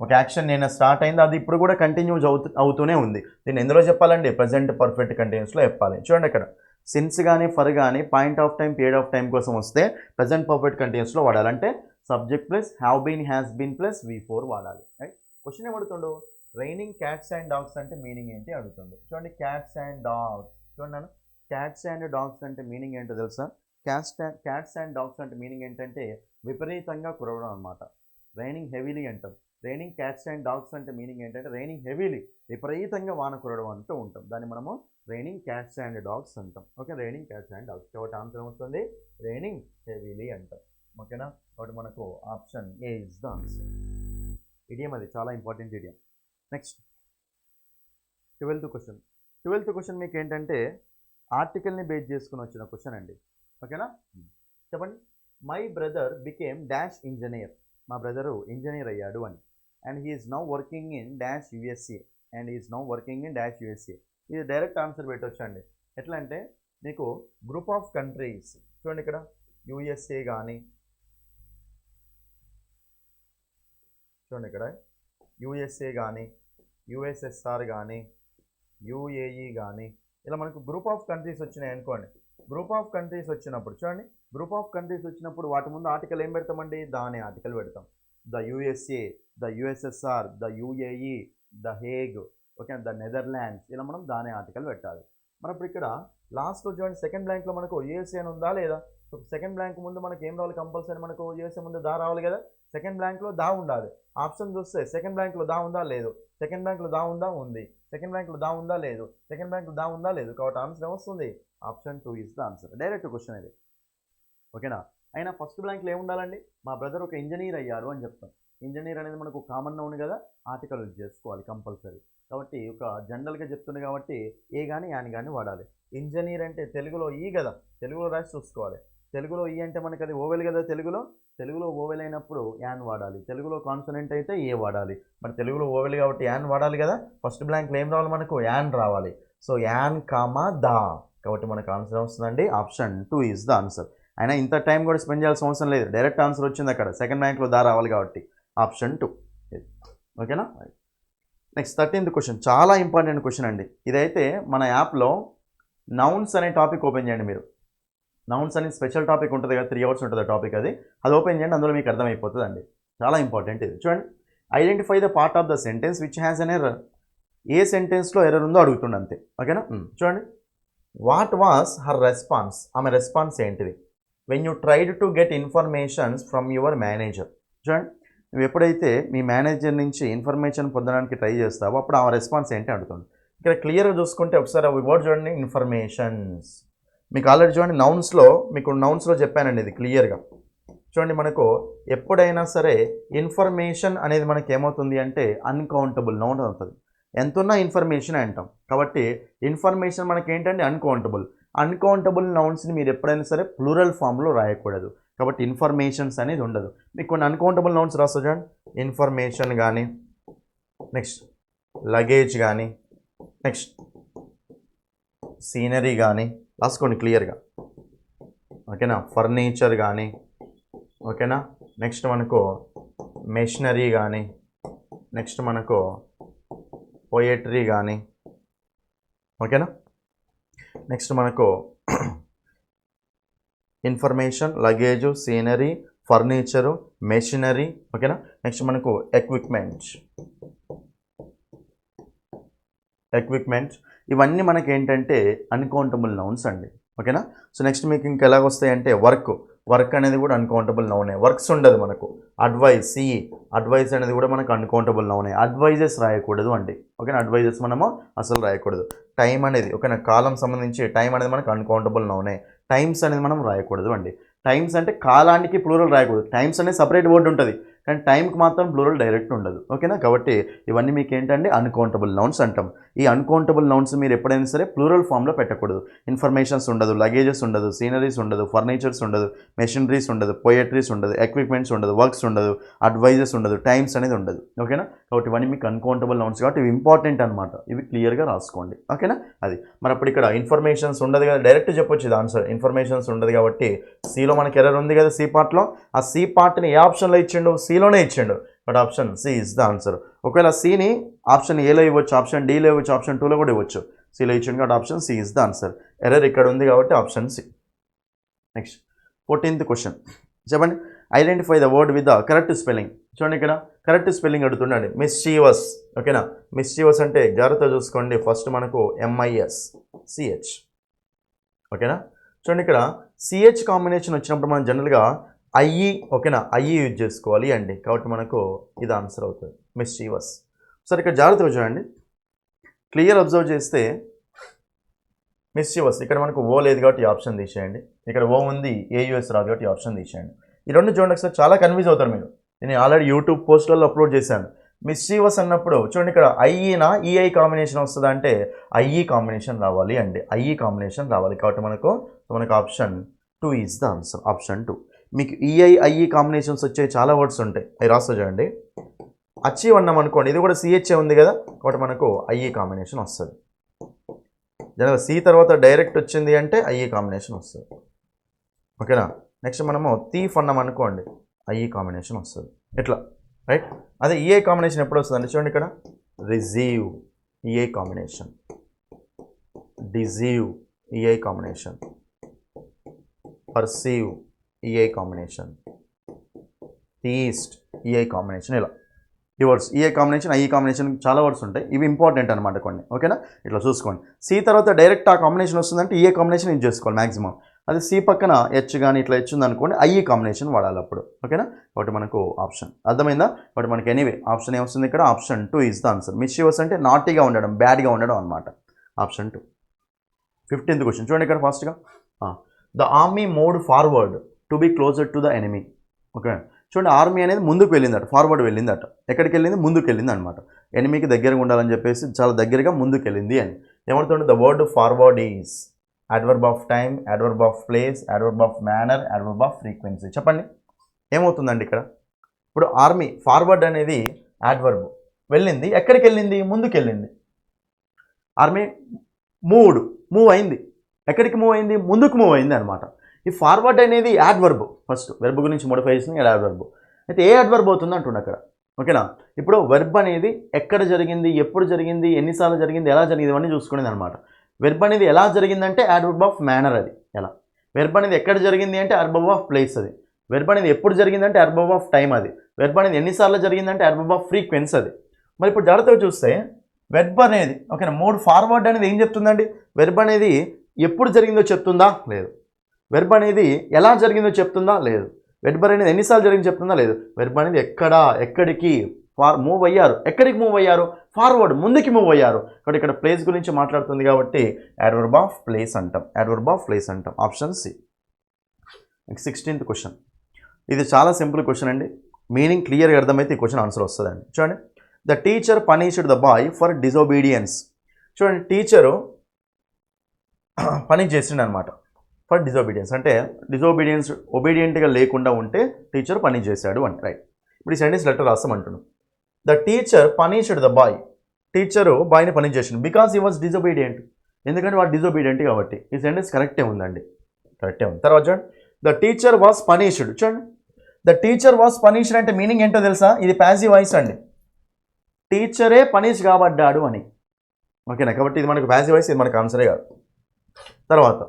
ఒక యాక్షన్ నేను స్టార్ట్ అయింది, అది ఇప్పుడు కూడా కంటిన్యూస్ అవుతూనే ఉంది. దీన్ని ఎందులో చెప్పాలండి? ప్రజెంట్ పర్ఫెక్ట్ కంటిన్యూస్లో చెప్పాలి. చూడండి ఇక్కడ సిన్స్ కానీ ఫర్ కానీ point of time, period of time కోసం వస్తే ప్రజెంట్ పర్ఫెక్ట్ కంటిన్యూస్లో వాడాలంటే subject plus have been, has been plus V4 వాడాలి. రైట్. క్వశ్చన్ ఏమడుతుండు? రైనింగ్ క్యాట్స్ అండ్ డాగ్స్ అంటే మీనింగ్ ఏంటి అడుగుతుండు. చూడండి, క్యాట్స్ అండ్ డాగ్స్. చూడండి, క్యాట్స్ అండ్ డాగ్స్ అంటే మీనింగ్ ఏంటో తెలుసా? క్యాట్స్ అండ్ డాగ్స్ అంటే మీనింగ్ ఏంటంటే విపరీతంగా కురవడం అనమాట. రైనింగ్ హెవీలీ అంటాం. రైనింగ్ క్యాట్స్ అండ్ డాగ్స్ అంటే మీనింగ్ ఏంటంటే రైనింగ్ హెవీలీ, విపరీతంగా వాన కురవడం అంటూ ఉంటాం. దాన్ని మనము రైనింగ్ క్యాట్స్ అండ్ డాగ్స్ అంటాం. Okay, raining cats and dogs. కాబట్టి ఆన్సర్ ఏమవుతుంది? రైనింగ్ హెవీలీ అంటాం. ఓకేనా. కాబట్టి మనకు option A is the answer. Idiom అది చాలా important idiom. Next 12th question. 12th question మీకు ఏంటంటే ఆర్టికల్ని బేస్ చేసుకుని వచ్చిన క్వశ్చన్ అండి. ఓకేనా. చెప్పండి. My brother became dash engineer. మా బ్రదరు ఇంజనీర్ అయ్యాడు అని. And he is now working in dash USA. ఇది డైరెక్ట్ ఆన్సర్ పెట్టవచ్చు అండి. ఎట్లా అంటే మీకు గ్రూప్ ఆఫ్ కంట్రీస్ చూడండి, ఇక్కడ యుఎస్ఏ కానీ చూడండి ఇక్కడ యూఎస్ఏ కానీ యూఎస్ఎస్ఆర్ కానీ యూఏఈ కానీ ఇలా మనకు గ్రూప్ ఆఫ్ కంట్రీస్ వచ్చినాయి అనుకోండి. గ్రూప్ ఆఫ్ కంట్రీస్ వచ్చినప్పుడు చూడండి, గ్రూప్ ఆఫ్ కంట్రీస్ వచ్చినప్పుడు వాటి ముందు ఆర్టికల్ ఏం పెడతామండి, దాని ఆర్టికల్ పెడతాం. The USA, the USSR, the UAE, the Hague, okay, the Netherlands, ఇలా మనం దాని ఆర్టికల్ పెట్టాలి. మరి ఇప్పుడు ఇక్కడ లాస్ట్లో చూడండి సెకండ్ బ్లాంక్లో మనకు యూఎస్ఏ అని ఉందా లేదా? సో సెకండ్ బ్లాంక్ ముందు మనకి ఏం రావాలి, కంపల్సరీ మనకు యూఎస్ఏ ముందు దా రావాలి కదా. సెకండ్ బ్లాంక్లో దా ఉండాలి. ఆప్షన్ చూస్తే సెకండ్ బ్లాంక్లో దా ఉందా లేదు, సెకండ్ బ్లాంక్లో దా ఉందా ఉంది, సెకండ్ బ్లాంక్లో దా ఉందా లేదు, సెకండ్ బ్లాంక్లో దా ఉందా లేదు. కాబట్టి ఆన్సర్ ఏమొస్తుంది, option 2 is the answer. Direct question ఇది, ఓకేనా. అయినా ఫస్ట్ బ్లాంక్లో ఏముండాలండి, మా బ్రదర్ ఒక ఇంజనీర్ అయ్యారు అని చెప్తాం. ఇంజనీర్ అనేది మనకు కామన్ నౌన్ కదా, ఆర్టికల్ యూజ్ చేసుకోవాలి కంపల్సరీ. కాబట్టి ఒక జనరల్గా చెప్తుంది కాబట్టి ఏ కానీ యాన్ కానీ వాడాలి. ఇంజనీర్ అంటే తెలుగులో ఈ కదా, తెలుగులో రాసి చూసుకోవాలి. తెలుగులో ఈ అంటే మనకి అది ఓవెల్ కదా, తెలుగులో ఓవెల్ అయినప్పుడు యాన్ వాడాలి. తెలుగులో కాన్సనెంట్ అయితే ఏ వాడాలి. మరి తెలుగులో ఓవెల్ కాబట్టి యాన్ వాడాలి కదా. ఫస్ట్ బ్లాంక్లో ఏం రావాలి మనకు, యాన్ రావాలి. సో యాన్ కామా దా, కాబట్టి మనకు ఆన్సర్ వస్తుందండి, ఆప్షన్ 2 ఈజ్ ద ఆన్సర్. అయినా ఇంత టైం కూడా స్పెండ్ చేయాల్సిన అవసరం లేదు, డైరెక్ట్ ఆన్సర్ వచ్చింది అక్కడ. సెకండ్ బ్లాంక్లో దా రావాలి కాబట్టి ఆప్షన్ 2, ఓకేనా. నెక్స్ట్ 13th క్వశ్చన్, చాలా ఇంపార్టెంట్ క్వశ్చన్ అండి. ఇదైతే మన యాప్లో నౌన్స్ అనే టాపిక్ ఓపెన్ చేయండి మీరు. నౌన్స్ అనే స్పెషల్ టాపిక్ ఉంటుంది కదా, 3 hours ఉంటుంది టాపిక్, అది ఓపెన్ చేయండి, అందులో మీకు అర్థమైపోతుంది అండి. చాలా ఇంపార్టెంట్ ఇది. చూడండి, identify the part of the sentence which has an error. ఏ సెంటెన్స్లో ఎర్రర్ ఉందో అడుగుతుండే అంతే, ఓకేనా. చూడండి, వాట్ వాస్ హర్ రెస్పాన్స్, ఆమె రెస్పాన్స్ ఏంటిది. When you tried to get informations from your manager. చూడండి, నువ్వు ఎప్పుడైతే మీ మేనేజర్ నుంచి ఇన్ఫర్మేషన్ పొందడానికి ట్రై చేస్తావో అప్పుడు ఆ రెస్పాన్స్ ఏంటి అడుగుతుంది. ఇక్కడ క్లియర్గా చూసుకుంటే ఒకసారి అవి వర్డ్ చూడండి, ఇన్ఫర్మేషన్స్. మీకు ఆల్రెడీ చూడండి నౌన్స్లో చెప్పానండి ఇది క్లియర్గా. చూడండి, మనకు ఎప్పుడైనా సరే ఇన్ఫర్మేషన్ అనేది మనకి ఏమవుతుంది అంటే అన్కౌంటబుల్ నౌన్ అవుతుంది. ఎంతున్నా ఇన్ఫర్మేషన్ అంటాం. కాబట్టి ఇన్ఫర్మేషన్ మనకి ఏంటంటే అన్కౌంటబుల్ నౌన్స్ని మీరు ఎప్పుడైనా సరే ప్లూరల్ ఫామ్లో రాయకూడదు. కాబట్టి ఇన్ఫర్మేషన్స్ అనేది ఉండదు. మీకు కొన్ని అన్కౌంటబుల్ నౌన్స్ రాస్తా చూడండి, ఇన్ఫర్మేషన్ కానీ, నెక్స్ట్ లగేజ్ కానీ, నెక్స్ట్ సీనరీ కానీ రాసుకోండి క్లియర్గా, ఓకేనా. ఫర్నిచర్ కానీ, ఓకేనా. నెక్స్ట్ మనకు మెషినరీ కానీ, నెక్స్ట్ మనకు పోయట్రీ కానీ, ఓకేనా. నెక్స్ట్ మనకు information, luggage, scenery, furniture, machinery, ఓకేనా. నెక్స్ట్ మనకు ఎక్విప్మెంట్, ఇవన్నీ మనకి ఏంటంటే అన్కౌంటబుల్ నౌన్స్ అండి, ఓకేనా. సో నెక్స్ట్ మీకు ఇంకా ఎలాగొస్తాయంటే వర్క్ అనేది కూడా అన్కౌంటబుల్ నౌనే. వర్క్స్ ఉండదు మనకు. అడ్వైస్ అనేది కూడా మనకు అన్కౌంటబుల్ నౌనే. అడ్వైజెస్ రాయకూడదు అండి, ఓకేనా. అడ్వైజెస్ మనము అసలు రాయకూడదు. టైం అనేది, ఓకేనా, కాలం సంబంధించి టైం అనేది మనకు అన్కౌంటబుల్ నౌనే. టైమ్స్ అనేది మనం రాయకూడదు అండి. టైమ్స్ అంటే కాలానికి ప్లూరల్ రాయకూడదు. టైమ్స్ అనేది సపరేట్ వర్డ్ ఉంటుంది, కానీ టైంకి మాత్రం ప్లూరల్ డైరెక్ట్ ఉండదు, ఓకేనా. కాబట్టి ఇవన్నీ మీకు ఏంటంటే అన్కౌంటబుల్ నౌన్స్ అంటాం. ఈ అన్కౌంటబుల్ నౌన్స్ మీరు ఎప్పుడైనా సరే ప్లూరల్ ఫామ్లో పెట్టకూడదు. ఇన్ఫర్మేషన్స్ ఉండదు, లగేజెస్ ఉండదు, సీనరీస్ ఉండదు, ఫర్నిచర్స్ ఉండదు, మెషినరీస్ ఉండదు, పోయట్రీస్ ఉండదు, ఎక్విప్మెంట్స్ ఉండదు, వర్క్స్ ఉండదు, అడ్వైజెస్ ఉండదు, టైమ్స్ అనేది ఉండదు, ఓకేనా. కాబట్టి ఇవన్నీ మీకు అన్కౌంటబుల్ నౌన్స్ కాబట్టి ఇవి ఇంపార్టెంట్ అనమాట. ఇవి క్లియర్గా రాసుకోండి, ఓకేనా. అది మరి అప్పుడు ఇక్కడ ఇన్ఫర్మేషన్స్ ఉండదు కదా, డైరెక్ట్ చెప్పొచ్చు ఇది ఆన్సర్. ఇన్ఫర్మేషన్స్ ఉండదు కాబట్టి సిలో మనకి ఎర్రర్ ఉంది కదా, సి పార్ట్లో. ఆ సి పార్ట్ని ఏ ఆప్షన్లో ఇచ్చిండు, సిలోనే ఇచ్చిండు. But option C is the answer. ఒకవేళ సిని ఆప్షన్ ఏలో ఇవ్వచ్చు, ఆప్షన్ డీలో ఇవ్వచ్చు, ఆప్షన్ 2లో కూడా ఇవ్వచ్చు. సిలో ఇచ్చిండు కాబట్టి option C is the answer. Error ఇక్కడ ఉంది కాబట్టి option C. Next 14th question చెప్పండి, identify the word with the correct spelling. చూడండి, ఇక్కడ కరెక్ట్ స్పెల్లింగ్ అడుగుతుండండి. మిస్చీవస్, ఓకేనా. మిస్చీవస్ అంటే జాగ్రత్త చూసుకోండి, ఫస్ట్ మనకు MISCH, ఓకేనా. చూడండి, ఇక్కడ CH కాంబినేషన్ వచ్చినప్పుడు మనం జనరల్గా ఐఈ, ఓకేనా, ఐఈ యూజ్ చేసుకోవాలి అండి. కాబట్టి మనకు ఇది ఆన్సర్ అవుతుంది, మిస్చీవస్. సరే ఇక్కడ జాగ్రత్తగా చూడండి, క్లియర్ అబ్జర్వ్ చేస్తే మిస్చీవస్ ఇక్కడ మనకు ఓ లేదు కాబట్టి ఈ ఆప్షన్ తీసేయండి. ఇక్కడ ఓ ఉంది, AUS రాదు కాబట్టి ఈ ఆప్షన్ తీసేయండి. ఈ రెండు చూడండి ఒకసారి, చాలా కన్ఫ్యూజ్ అవుతారు మీరు. నేను ఆల్రెడీ యూట్యూబ్ పోస్టులలో అప్లోడ్ చేశాను. మిస్చీవస్ అన్నప్పుడు చూడండి, ఇక్కడ ఐఈనా EI కాంబినేషన్ వస్తుందా అంటే ఐఈ కాంబినేషన్ రావాలి అండి, ఐఈ కాంబినేషన్ రావాలి. కాబట్టి మనకు option 2 is the answer, option 2. మీకు EI కాంబినేషన్స్ వచ్చే చాలా వర్డ్స్ ఉంటాయి, అవి రాస్తా చూడండి. అచీవ్ అన్నాం అనుకోండి, ఇది కూడా CHA ఉంది కదా, కాబట్టి మనకు ఐఈ కాంబినేషన్ వస్తుంది. జనరల్ సి తర్వాత డైరెక్ట్ వచ్చింది అంటే ఐఈ కాంబినేషన్ వస్తుంది, ఓకేనా. నెక్స్ట్ మనము థీఫ్ అన్నాం అనుకోండి, ఐఈ కాంబినేషన్ వస్తుంది. ఎట్లా రైట్. అదే ఈఏ కాంబినేషన్ ఎప్పుడు వస్తుందండి చూడండి ఇక్కడ, receive E A combination, deceive E A combination, perceive E A combination, east E A combination, ఇలా ఈ words E A combination I E combination చాలా వర్డ్స్ ఉంటాయి, ఇవి ఇంపార్టెంట్ అనమాట కొన్ని. ఓకేనా, ఇట్లా చూసుకోండి. సి తర్వాత డైరెక్ట్ ఆ కాంబినేషన్ వస్తుందంటే ఈఏ కాంబినేషన్ యూజ్ చేసుకోవాలి మ్యాక్సిమం. అది సి పక్కన హెచ్ కానీ ఇట్లా వచ్చింది అనుకోండి ఐఈ కాంబినేషన్ వాడాలి అప్పుడు. ఓకేనా, కాబట్టి మనకు ఆప్షన్ అర్థమైందా? బట్ మనకి ఎనీవే ఆప్షన్ ఏమొస్తుంది ఇక్కడ, option 2 is the answer. Mischievous అంటే నాటీగా ఉండడం, బ్యాడ్గా ఉండడం అనమాట, ఆప్షన్ 2. 15th క్వశ్చన్ చూడండి ఇక్కడ ఫాస్ట్గా. The army moved forward to be closer to the enemy. Okay, చూడండి ఆర్మీ అనేది ముందుకు వెళ్ళిందట, ఫార్వర్డ్ వెళ్ళిందట. ఎక్కడికి వెళ్ళింది? ముందుకు వెళ్ళింది అనమాట. ఎనిమీకి దగ్గరగా ఉండాలని చెప్పేసి చాలా దగ్గరగా ముందుకు వెళ్ళింది అని. ఏమవుతుంది? The word forward is adverb of time, adverb of place, adverb of manner, adverb off frequency. చెప్పండి ఏమవుతుందండి ఇక్కడ? ఇప్పుడు ఆర్మీ ఫార్వర్డ్ అనేది అడ్వర్బ్, వెళ్ళింది, ఎక్కడికి వెళ్ళింది? ముందుకు వెళ్ళింది. ఆర్మీ మూవ్ అయింది, ఎక్కడికి మూవ్ అయింది? ముందుకు మూవ్ అయింది అనమాట. ఈ ఫార్వర్డ్ అనేది యాడ్వర్బ్, ఫస్ట్ వెర్బ్ గురించి మోడిఫై చేసిన యాడ్వర్బ్. అయితే ఏ యాడ్వర్బ్ అవుతుంది అంటుండే అక్కడ. ఓకేనా, ఇప్పుడు వెర్బ్ అనేది ఎక్కడ జరిగింది, ఎప్పుడు జరిగింది, ఎన్నిసార్లు జరిగింది, ఎలా జరిగింది ఇవన్నీ చూసుకునేది అనమాట. వెర్బ్ అనేది ఎలా జరిగిందంటే యాడ్వర్బ్ ఆఫ్ మేనర్, అది ఎలా. వెర్బ్ అనేది ఎక్కడ జరిగింది అంటే అడ్వర్బ్ ఆఫ్ ప్లేస్, అది. వెర్బ్ అనేది ఎప్పుడు జరిగిందంటే అడ్వర్బ్ ఆఫ్ టైం, అది. వెర్బ్ అనేది ఎన్నిసార్లు జరిగిందంటే అడ్వర్బ్ ఆఫ్ ఫ్రీక్వెన్సీ, అది. మరి ఇప్పుడు జాగ్రత్తగా చూస్తే వెర్బ్ అనేది ఓకేనా, మోడ్ ఫార్వర్డ్ అనేది ఏం చెప్తుందండి? వెర్బ్ అనేది ఎప్పుడు జరిగిందో చెప్తుందా? లేదు. వెర్బ్ అనేది ఎలా జరిగిందో చెప్తుందా? లేదు. వెర్బ్ అనేది ఎన్నిసార్లు జరిగిందో చెప్తుందా? లేదు. వెర్బ్ అనేది ఎక్కడికి మూవ్ అయ్యారు, ఎక్కడికి మూవ్ అయ్యారు? ఫార్వర్డ్, ముందుకి మూవ్ అయ్యారు. కాబట్టి ఇక్కడ ప్లేస్ గురించి మాట్లాడుతుంది కాబట్టి అడ్వర్బ్ ఆఫ్ ప్లేస్ అంటాం, అడ్వర్బ్ ఆఫ్ ప్లేస్ అంటాం, ఆప్షన్ సి. 16th క్వశ్చన్, ఇది చాలా సింపుల్ క్వశ్చన్ అండి, మీనింగ్ క్లియర్గా అర్థమైతే ఈ క్వశ్చన్ ఆన్సర్ వస్తుందండి. చూడండి, the teacher punished the boy for disobedience. చూడండి, టీచరు పని చేసిండు అనమాట, ఫర్ డిజోబీడియన్స్ అంటే డిజోబీడియన్స్ ఒబీడియంట్గా లేకుండా ఉంటే టీచర్ పని చేశాడు అని. రైట్. ఇప్పుడు ఈ సెంటెన్స్ లెటర్ రాస్తామంటున్నాం. The teacher punished the boy, teacher బాయ్ని పని చేసిండు బికాస్ హీ వాజ్ డిజోబీడియంట్, ఎందుకంటే వాడు డిజోబీడియంట్ కాబట్టి. ఈ సెంటెన్స్ కరెక్టే ఉందండి, కరెక్టే ఉంది. తర్వాత చూడండి, ద టీచర్ వాజ్ పనిష్డ్. చూడండి, ద టీచర్ వాజ్ పనిష్డ్ అంటే మీనింగ్ ఏంటో తెలుసా? ఇది ప్యాసివ్ వాయిస్ అండి, టీచరే పనిష్ కాబడ్డాడు అని. ఓకేనా, కాబట్టి ఇది మనకు ప్యాసివ్ వాయిస్, ఇది మనకు ఆన్సరే కాదు. తర్వాత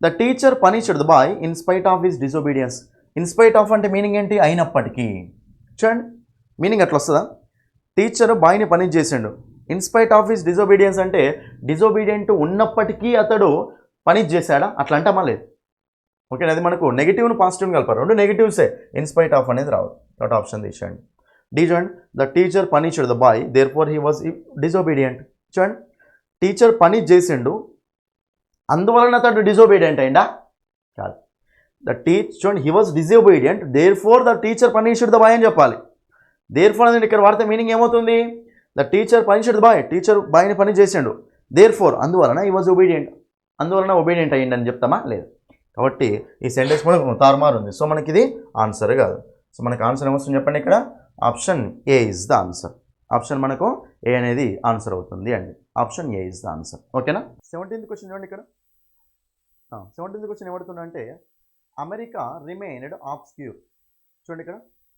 the teacher punished the boy in spite of his disobedience. In spite of అంటే మీనింగ్ ఏంటి? అయినప్పటికీ. చూడండి, మీనింగ్ అట్లా వస్తుందా? టీచర్ బాయ్ని పనిష్ చేసిండు, in spite of his disobedience అంటే డిసోబీడియంట్ ఉన్నప్పటికీ అతడు పనిష్ చేశాడా? అట్లా అంటామా? లేదు. ఓకే, అది మనకు నెగిటివ్ను పాజిటివ్ని కలపారు, రెండు నెగిటివ్సే, ఇన్ స్పైట్ ఆఫ్ అనేది రావు. కాబట్టి ఆప్షన్ తీసేయండి. డి చూడండి, the teacher punished the boy therefore he was disobedient. చూడండి, టీచర్ పనిష్ చేసిండు అందువలన అతడు డిసోబీడియంట్ అయిందా? కాదు. చూడండి, he was disobedient therefore the teacher punished the boy అని చెప్పాలి. దేర్ ఫోర్ అనేది ఇక్కడ వాడితే మీనింగ్ ఏమవుతుంది? The teacher punished the boy, teacher బాయ్ని పని చేసిండు, దేర్ ఫోర్ అందువలన హీ వాజ్ ఒబీడియంట్, అందువలన ఒబీడియంట్ అయ్యింది అని చెప్తామా? లేదు. కాబట్టి ఈ సెంటెన్స్ కూడా తారుమారు ఉంది. సో మనకి ఇది ఆన్సర్ కాదు. సో మనకి ఆన్సర్ ఏమొస్తుంది చెప్పండి ఇక్కడ? Option A is the answer. Option మనకు ఏ అనేది ఆన్సర్ అవుతుంది అండి. Option A is the answer. ఓకేనా? 17th క్వశ్చన్ చూడండి ఇక్కడ. 17th క్వశ్చన్ ఏమడుతుందంటే అమెరికా రిమైన్డ్ ఆబ్స్క్యూర్. చూడండి ఇక్కడ,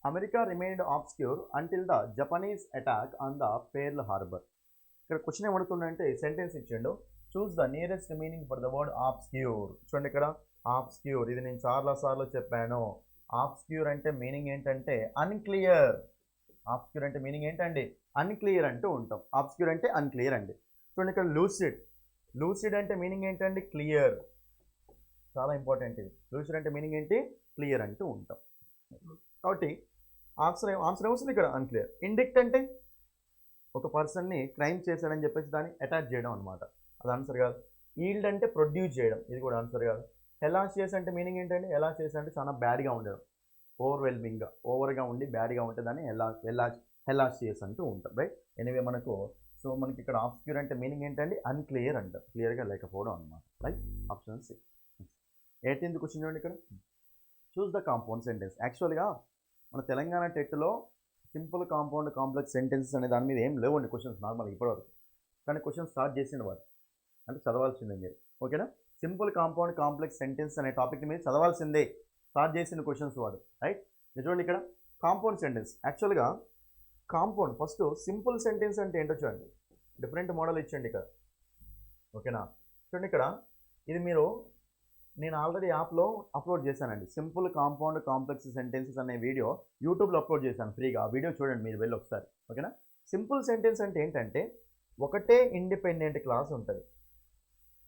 America remained obscure until the Japanese attack on the Pearl Harbor. ఇక్కడ క్వశ్చన్ ఏమడుతుందంటే సెంటెన్స్ ఇచ్చిండు, choose the nearest meaning for the word obscure. చూడండి ఇక్కడ, ఆబ్స్క్యూర్ ఇది నేను చాలా సార్లు చెప్పాను. ఆబ్స్క్యూర్ అంటే మీనింగ్ ఏంటంటే అన్క్లియర్. ఆబ్స్క్యూర్ అంటే మీనింగ్ ఏంటండి? అన్క్లియర్ అంటూ ఉంటాం. ఆబ్స్క్యూర్ అంటే అన్క్లియర్ అండి. చూడండి ఇక్కడ లూసిడ్. లూసిడ్ అంటే మీనింగ్ ఏంటండి? క్లియర్. చాలా ఇంపార్టెంట్ ఇది. లూసిడ్ అంటే మీనింగ్ ఏంటి? క్లియర్ అంటూ ఉంటాం. కాబట్టి ఆన్సర్ ఏమొస్తుంది ఇక్కడ? అన్క్లియర్. ఇండిక్ట్ అంటే ఒక పర్సన్ని క్రైమ్ చేశాడని చెప్పేసి దాన్ని అటాచ్ చేయడం అనమాట, అది ఆన్సర్ కాదు. ఈల్డ్ అంటే ప్రొడ్యూస్ చేయడం, ఇది కూడా ఆన్సర్ కాదు. హెలాసియస్ అంటే మీనింగ్ ఏంటండి? హెలాసియస్ అంటే చాలా బ్యాడ్గా ఉండడం, ఓవర్వెల్మింగ్గా, ఓవర్గా ఉండి బ్యాడ్గా ఉంటే దాన్ని హెలాసియస్ అంటూ ఉంటాం. రైట్. ఎనీవే మనకు మనకి ఇక్కడ ఆబ్స్క్యూర్ అంటే మీనింగ్ ఏంటండి? అన్క్లియర్ అంటాం, క్లియర్గా లేకపోవడం అనమాట. Right. Option C. 18th question చూడండి ఇక్కడ, చూస్ ద కాంపౌండ్ సెంటెన్స్. యాక్చువల్గా మన తెలంగాణ టెట్లో సింపుల్ కాంపౌండ్ కాంప్లెక్స్ సెంటెన్సెస్ అనే దాని మీద ఏం లేవండి క్వశ్చన్స్ నార్మల్గా ఇప్పటివరకు. కానీ క్వశ్చన్ స్టార్ట్ చేసిన వారు అంటే చదవాల్సిందే మీరు. ఓకేనా? సింపుల్ కాంపౌండ్ కాంప్లెక్స్ సెంటెన్స్ అనే టాపిక్ మీద చదవాల్సిందే, స్టార్ట్ చేసిన క్వశ్చన్స్ వాడు. రైట్. చూడండి ఇక్కడ, కాంపౌండ్ సెంటెన్స్. యాక్చువల్గా కాంపౌండ్ ఫస్ట్ సింపుల్ సెంటెన్స్ అంటే ఏంటో చూడండి, డిఫరెంట్ మోడల్ ఇచ్చండి ఇక్కడ. ఓకేనా, చూడండి ఇక్కడ ఇది నేను ఆల్రెడీ యాప్లో అప్లోడ్ చేశానండి. సింపుల్ కాంపౌండ్ కాంప్లెక్స్ సెంటెన్సెస్ అనే వీడియో యూట్యూబ్లో అప్లోడ్ చేశాను ఫ్రీగా. ఆ వీడియో చూడండి మీరు వెళ్ళి ఒకసారి. ఓకేనా, సింపుల్ సెంటెన్స్ అంటే ఏంటంటే ఒకటే ఇండిపెండెంట్ క్లాస్ ఉంటుంది.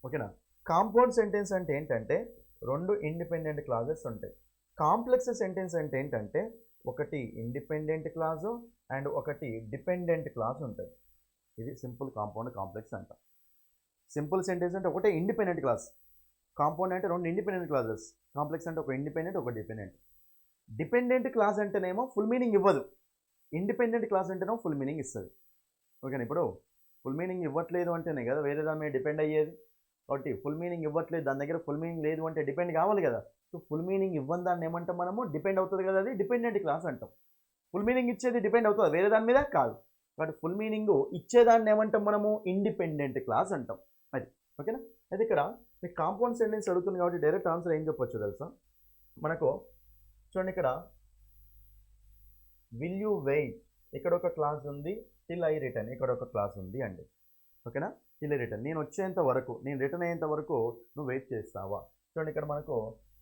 ఓకేనా, కాంపౌండ్ సెంటెన్స్ అంటే ఏంటంటే రెండు ఇండిపెండెంట్ క్లాసెస్ ఉంటాయి. కాంప్లెక్స్ సెంటెన్స్ అంటే ఏంటంటే ఒకటి ఇండిపెండెంట్ క్లాసు అండ్ ఒకటి డిపెండెంట్ క్లాస్ ఉంటుంది. ఇది సింపుల్ కాంపౌండ్ కాంప్లెక్స్ అంట. సింపుల్ సెంటెన్స్ అంటే ఒకటే ఇండిపెండెంట్ క్లాస్, కాంపౌండ్ అంటే రెండు ఇండిపెండెంట్ క్లాసెస్, కాంప్లెక్స్ అంటే ఒక ఇండిపెండెంట్ ఒక డిపెండెంట్. డిపెండెంట్ క్లాస్ అంటేనేమో ఫుల్ మీనింగ్ ఇవ్వదు, ఇండిపెండెంట్ క్లాస్ అంటేనేమో ఫుల్ మీనింగ్ ఇస్తుంది. ఓకేనా, ఇప్పుడు ఫుల్ మీనింగ్ ఇవ్వట్లేదు అంటేనే కదా వేరే దాని మీద డిపెండ్ అయ్యేది. కాబట్టి ఫుల్ మీనింగ్ ఇవ్వట్లేదు, దాని దగ్గర ఫుల్ మీనింగ్ లేదు అంటే డిపెండ్ కావాలి కదా. సో ఫుల్ మీనింగ్ ఇవ్వని దాన్ని ఏమంటాం మనము, డిపెండ్ అవుతుంది కదా, అది డిపెండెంట్ క్లాస్ అంటాం. ఫుల్ మీనింగ్ ఇచ్చేది డిపెండ్ అవుతుంది వేరే దాని మీద కాదు, కాబట్టి ఫుల్ మీనింగ్ ఇచ్చేదాన్ని ఏమంటాం మనము, ఇండిపెండెంట్ క్లాస్ అంటాం. అది ఓకేనా. అయితే ఇక్కడ మీకు కాంపౌండ్ సెంటెన్స్ అడుగుతుంది కాబట్టి డైరెక్ట్ ఆన్సర్ ఏం చెప్పొచ్చు తెలుసా మనకు. చూడండి ఇక్కడ విల్ యూ వెయిట్, ఇక్కడ ఒక క్లాస్ ఉంది. టిల్ ఐ రిటర్న్, ఇక్కడ ఒక క్లాస్ ఉంది అండి. ఓకేనా, టిల్ ఐ రిటర్న్, నేను వచ్చేంత వరకు, నేను రిటర్న్ అయ్యేంత వరకు నువ్వు వెయిట్ చేస్తావా. చూడండి ఇక్కడ మనకు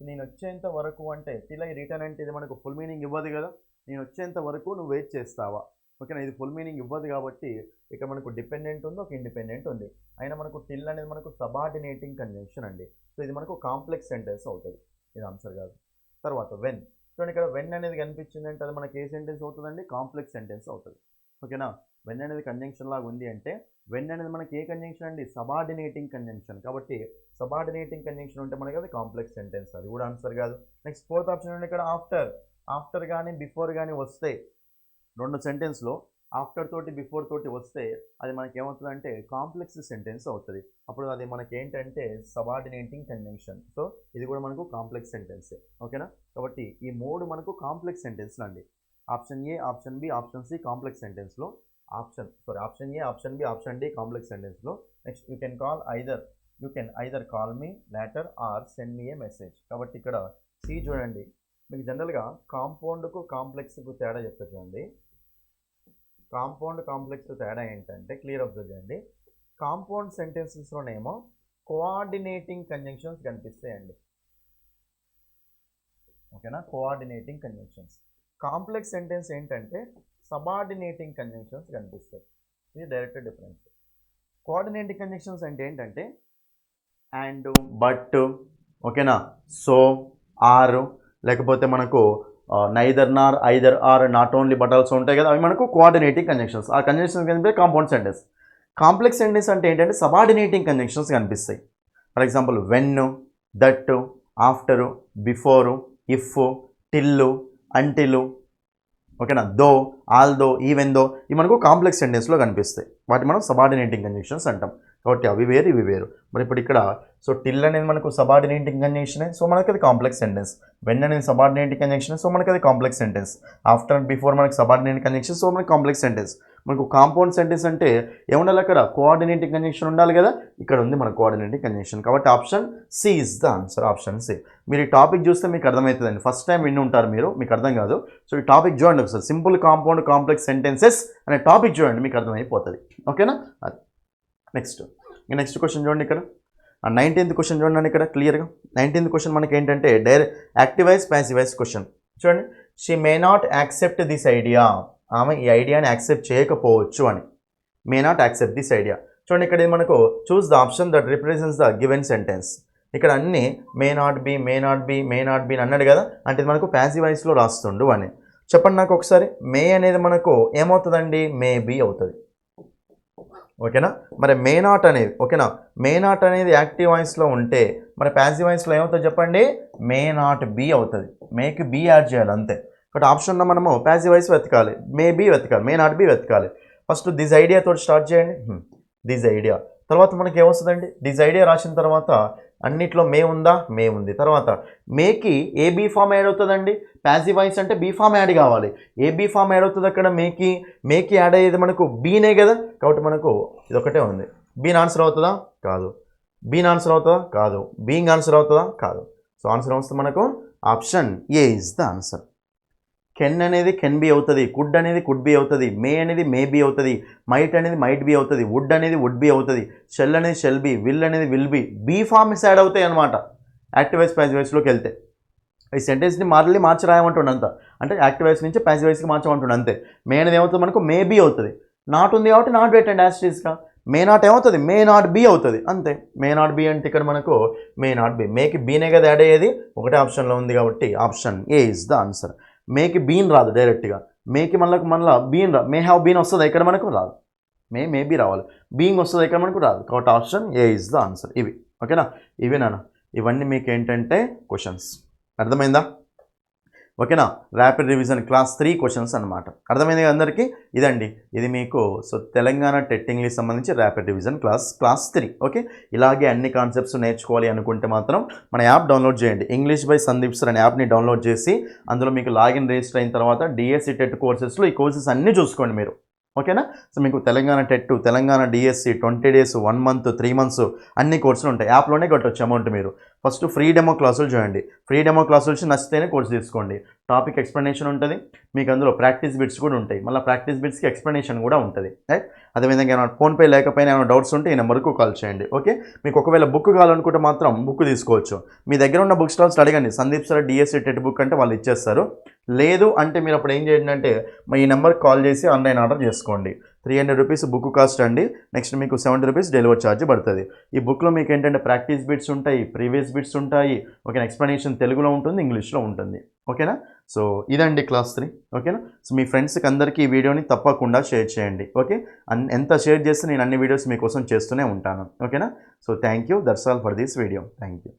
నేను వచ్చేంత వరకు అంటే టిల్ ఐ రిటర్న్ అంటే ఇది మనకు ఫుల్ మీనింగ్ ఇవ్వదు కదా. నేను వచ్చేంత వరకు నువ్వు వెయిట్ చేస్తావా. ఓకేనా, ఇది ఫుల్ మీనింగ్ ఇవ్వదు కాబట్టి ఇక్కడ మనకు డిపెండెంట్ ఉంది, ఒక ఇండిపెండెంట్ ఉంది. అయినా మనకు టిల్ అనేది మనకు సబార్డినేటింగ్ కన్జంక్షన్ అండి. సో ఇది మనకు కాంప్లెక్స్ సెంటెన్స్ అవుతుంది, ఇది ఆన్సర్ కాదు. తర్వాత వెన్, చూడండి ఇక్కడ వెన్ అనేది కనిపించింది అంటే అది మనకి ఏ సెంటెన్స్ అవుతుందండి, కాంప్లెక్స్ సెంటెన్స్ అవుతుంది. ఓకేనా, వెన్ అనేది కంజంక్షన్ లాగా ఉంది అంటే వెన్ అనేది మనకి ఏ కంజంక్షన్ అండి, సబార్డినేటింగ్ కంజంక్షన్. కాబట్టి సబార్డినేటింగ్ కంజంక్షన్ ఉంటే మనకి అది కాంప్లెక్స్ సెంటెన్స్, అది కూడా ఆన్సర్ కాదు. నెక్స్ట్ ఫోర్త్ ఆప్షన్ అండి ఇక్కడ ఆఫ్టర్, ఆఫ్టర్ కానీ బిఫోర్ కానీ వస్తే, రెండు సెంటెన్స్లో ఆఫ్టర్ తోటి బిఫోర్ తోటి వస్తే అది మనకి ఏమవుతుంది అంటే కాంప్లెక్స్ సెంటెన్స్ అవుతుంది. అప్పుడు అది మనకి ఏంటంటే సబార్డినేటింగ్ కంజంక్షన్. సో ఇది కూడా మనకు కాంప్లెక్స్ సెంటెన్సే. ఓకేనా, కాబట్టి ఈ మూడు మనకు కాంప్లెక్స్ సెంటెన్స్లు అండి. Option A, option B, option C complex సెంటెన్స్లో, option A, option B, option D complex సెంటెన్స్లో. Next you can either call me later or send me a message. కాబట్టి ఇక్కడ సి చూడండి, మీకు జనరల్గా కాంపౌండ్కు కాంప్లెక్స్కు తేడా చెప్తా చూడండి. కాంపౌండ్ కాంప్లెక్స్ తేడా ఏంటంటే క్లియర్ అబ్జర్వ్ చేయండి. కాంపౌండ్ సెంటెన్సెస్లోనేమో కోఆర్డినేటింగ్ కంజంక్షన్స్ కనిపిస్తాయండి. ఓకేనా, కోఆర్డినేటింగ్ కంజంక్షన్స్. కాంప్లెక్స్ సెంటెన్స్ ఏంటంటే సబార్డినేటింగ్ కంజంక్షన్స్ కనిపిస్తాయి. ఇది డైరెక్ట్ డిఫరెన్స్. కోఆర్డినేటింగ్ కంజంక్షన్స్ అంటే ఏంటంటే అండ్, బట్, ఓకేనా, సో, ఆర్, లేకపోతే మనకు neither nor, either or, not only but also ఉంటాయి కదా, అవి మనకు కోఆర్డినేటింగ్ కంజంక్షన్స్. ఆ కంజంక్షన్స్ కనిపిస్తే కాంపౌండ్ సెంటెన్స్. కాంప్లెక్స్ సెంటెన్స్ అంటే ఏంటంటే సబార్డినేటింగ్ కంజంక్షన్స్ కనిపిస్తాయి. For example when, that, after, before, if, till, until, ఓకేనా, దో, ఆల్ దో, ఈవెన్ దో, ఇవి మనకు కాంప్లెక్స్ సెంటెన్స్లో కనిపిస్తాయి. వాటి మనం సబార్డినేటింగ్ కంజంక్షన్స్ అంటాం. కాబట్టి అవి వేరు ఇవి వేరు. మరి ఇప్పుడు ఇక్కడ సో టిల్ అనేది మనకు సబార్డినేటింగ్ కంజంక్షనే, సో మనకి అది కాంప్లెక్స్ సెంటెన్స్. వెన్ అనేది సబార్డినేటింగ్ కంజంక్షన్, సో మనకి అది complex sentence. After and before మనకి సబార్డినేటింగ్ కంజంక్షన్, సో మనకి కాంప్లెక్స్ సెంటెన్స్. మనకు కాంపౌండ్ సెంటెన్స్ అంటే ఏముండాలి, అక్కడ కోఆర్డినేటింగ్ కంజంక్షన్ ఉండాలి కదా, ఇక్కడ ఉంది మన కోఆర్డినేటింగ్ కంజంక్షన్. కాబట్టి option C is the answer, option C. మీరు ఈ టాపిక్ చూస్తే మీకు అర్థమవుతుందండి. ఫస్ట్ టైం విని ఉంటారు మీరు, మీకు అర్థం కాదు. సో ఈ టాపిక్ చూడండి ఒకసారి, సింపుల్ కాంపౌండ్ కాంప్లెక్స్ సెంటెన్సెస్ అనే టాపిక్ చూడండి, మీకు అర్థమైపోతుంది. ఓకేనా, అది నెక్స్ట్ క్వశ్చన్ చూడండి. ఇక్కడ 19th క్వశ్చన్ చూడండి. ఇక్కడ క్లియర్గా 19th క్వశ్చన్ మనకి ఏంటంటే యాక్టివైజ్ ప్యాసివైజ్ క్వశ్చన్. చూడండి, she may not accept this idea, ఆమె ఈ ఐడియాని యాక్సెప్ట్ చేయకపోవచ్చు అని. May not accept this idea. చూడండి ఇక్కడ మనకు choose the option that represents the given sentence. ఇక్కడ అన్ని may not be, may not be, may not be అని అన్నాడు కదా, అంటే ఇది మనకు ప్యాసివైజ్లో రాస్తుండు అని. చెప్పండి నాకు ఒకసారి, మే అనేది మనకు ఏమవుతుందండి, మే బి అవుతుంది. ఓకేనా, మరి మే నాట్ అనేది, ఓకేనా, మే నాట్ అనేది యాక్టివ్ వాయిస్లో ఉంటే మరి ప్యాసివ్ వాయిస్లో ఏమవుతుంది చెప్పండి, మే నాట్ బి అవుతుంది. మేకి బి యాడ్ చేయాలి అంతే. కాబట్టి ఆప్షన్లో మనము ప్యాసివ్ వాయిస్ వెతకాలి, మే బి వెతకాలి, మే నాట్ బి వెతకాలి. ఫస్ట్ దిస్ ఐడియా తోటి స్టార్ట్ చేయండి. దిస్ ఐడియా తర్వాత మనకి ఏమొస్తుందండి, దిస్ ఐడియా రాసిన తర్వాత అన్నిట్లో మే ఉందా, మే ఉంది. తర్వాత మేకి ఏ బీ ఫామ్ యాడ్ అవుతుందండి, ప్యాసివ్ వాయిస్ అంటే బీ ఫామ్ యాడ్ కావాలి. ఏ బీ ఫామ్ యాడ్ అవుతుంది అక్కడ, మేకి యాడ్ అయ్యేది మనకు బీనే కదా, కాబట్టి మనకు ఇది ఒకటే ఉంది. బీన్ ఆన్సర్ అవుతుందా, కాదు. బీన్ ఆన్సర్ అవుతుందా, కాదు. బీయింగ్ ఆన్సర్ అవుతుందా, కాదు. సో ఆన్సర్ వస్తుంది మనకు option A is the answer. Can అనేది కెన్ బి అవుతుంది, కుడ్ అనేది కుడ్ బి అవుతుంది, మే అనేది మే బి అవుతుంది, మైట్ అనేది మైట్ బి అవుతుంది, వుడ్ అనేది వుడ్ బి అవుతుంది, షెల్ అనేది షెల్ బి, విల్ అనేది will be, be forms add అవుతాయి అనమాట యాక్టివ్ వాయిస్ ప్యాసివ్ వాయిస్లోకి వెళ్తే. ఈ సెంటెన్స్ని మార్చి రాయమంటుండ అంత, అంటే యాక్టివ్ వాయిస్ నుంచి ప్యాసివ్ వాయిస్కి మార్చమంటుండ అంతే. మే అనేది ఏమవుతుంది మనకు మే బీ అవుతుంది, నాట్ ఉంది కాబట్టి నాట్ పెట్టండి యాస్టీస్గా. మే నాట్ ఏమవుతుంది మే నాట్ బీ అవుతుంది అంతే. మే నాట్ బీ అంటే ఇక్కడ మనకు మే నాట్ బీ, మేకి బీనే కదా యాడ్ అయ్యేది, ఒకటే ఆప్షన్లో ఉంది కాబట్టి option A is the answer. మేకి బీన్ రాదు డైరెక్ట్గా, మేకి మళ్ళీ బీన్ రా, మే హ్యావ్ బీన్ వస్తుంది ఇక్కడ మనకు రాదు, మే బీ రావాలి, బీయింగ్ వస్తుంది ఇక్కడ మనకు రాదు కాబట్టి option A is the answer. ఇవి ఓకేనా, ఇవేనా, ఇవన్నీ మీకు ఏంటంటే క్వశ్చన్స్. అర్థమైందా? ఓకేనా, ర్యాపిడ్ రివిజన్ క్లాస్ 3 క్వశ్చన్స్ అనమాట. అర్థమైంది అందరికీ? ఇదండి, ఇది మీకు సో తెలంగాణ టెట్ ఇంగ్లీష్ సంబంధించి ర్యాపిడ్ రివిజన్ క్లాస్ 3. ఓకే, ఇలాగే అన్ని కాన్సెప్ట్స్ నేర్చుకోవాలి అనుకుంటే మాత్రం మన యాప్ డౌన్లోడ్ చేయండి. ఇంగ్లీష్ బై సందీప్ సార్ అనే యాప్ని డౌన్లోడ్ చేసి అందులో మీకు లాగిన్ రిజిస్టర్ అయిన తర్వాత డిఎస్సి టెట్ కోర్సెస్లో ఈ కోర్సెస్ అన్నీ చూసుకోండి మీరు. ఓకేనా, సో మీకు Telangana TET, Telangana DSC 20 days, 1 month, 3 months అన్ని కోర్సులు ఉంటాయి. యాప్లోనే కట్టొచ్చు అమౌంట్. మీరు ఫస్ట్ ఫ్రీ డెమో క్లాసులు చూడండి, ఫ్రీ డెమో క్లాసులు వచ్చి నచ్చితేనే కోర్సు తీసుకోండి. టాపిక్ ఎక్స్ప్లెనేషన్ ఉంటుంది మీకు, అందులో ప్రాక్టీస్ బిట్స్ కూడా ఉంటాయి, మళ్ళీ ప్రాక్టీస్ బిట్స్కి ఎక్స్ప్లెనేషన్ కూడా ఉంటుంది. రైట్, అదేవిధంగా ఏమైనా ఫోన్పే లేకపోయినా ఏమైనా డౌట్స్ ఉంటే ఈ నెంబర్కు కాల్ చేయండి. ఓకే, మీకు ఒకవేళ బుక్ కావాలనుకుంటే మాత్రం బుక్ తీసుకోవచ్చు. మీ దగ్గర ఉన్న బుక్ స్టాల్స్ అడగండి, Sandeep sir DSC TET book అంటే వాళ్ళు ఇచ్చేస్తారు. లేదు అంటే మీరు అప్పుడు ఏం చేయండి అంటే ఈ నెంబర్కి కాల్ చేసి ఆన్లైన్ ఆర్డర్ చేసుకోండి. 300 రూపీస్ బుక్ కాస్ట్ అండి. నెక్స్ట్ మీకు 70 రూపీస్ డెలివరీ ఛార్జ్ పడుతుంది. ఈ బుక్లో మీకు ఏంటంటే ప్రాక్టీస్ బిట్స్ ఉంటాయి, ప్రీవియస్ బిట్స్ ఉంటాయి, ఓకేనా, ఎక్స్ప్లెనేషన్ తెలుగులో ఉంటుంది, ఇంగ్లీష్లో ఉంటుంది. ఓకేనా, సో ఇదండి క్లాస్ 3. ఓకేనా, సో మీ ఫ్రెండ్స్కి అందరికీ ఈ వీడియోని తప్పకుండా షేర్ చేయండి. ఓకే, ఎంత షేర్ చేస్తే నేను అన్ని వీడియోస్ మీకోసం చేస్తూనే ఉంటాను. ఓకేనా, so thank you, that's all for this video. Thank you.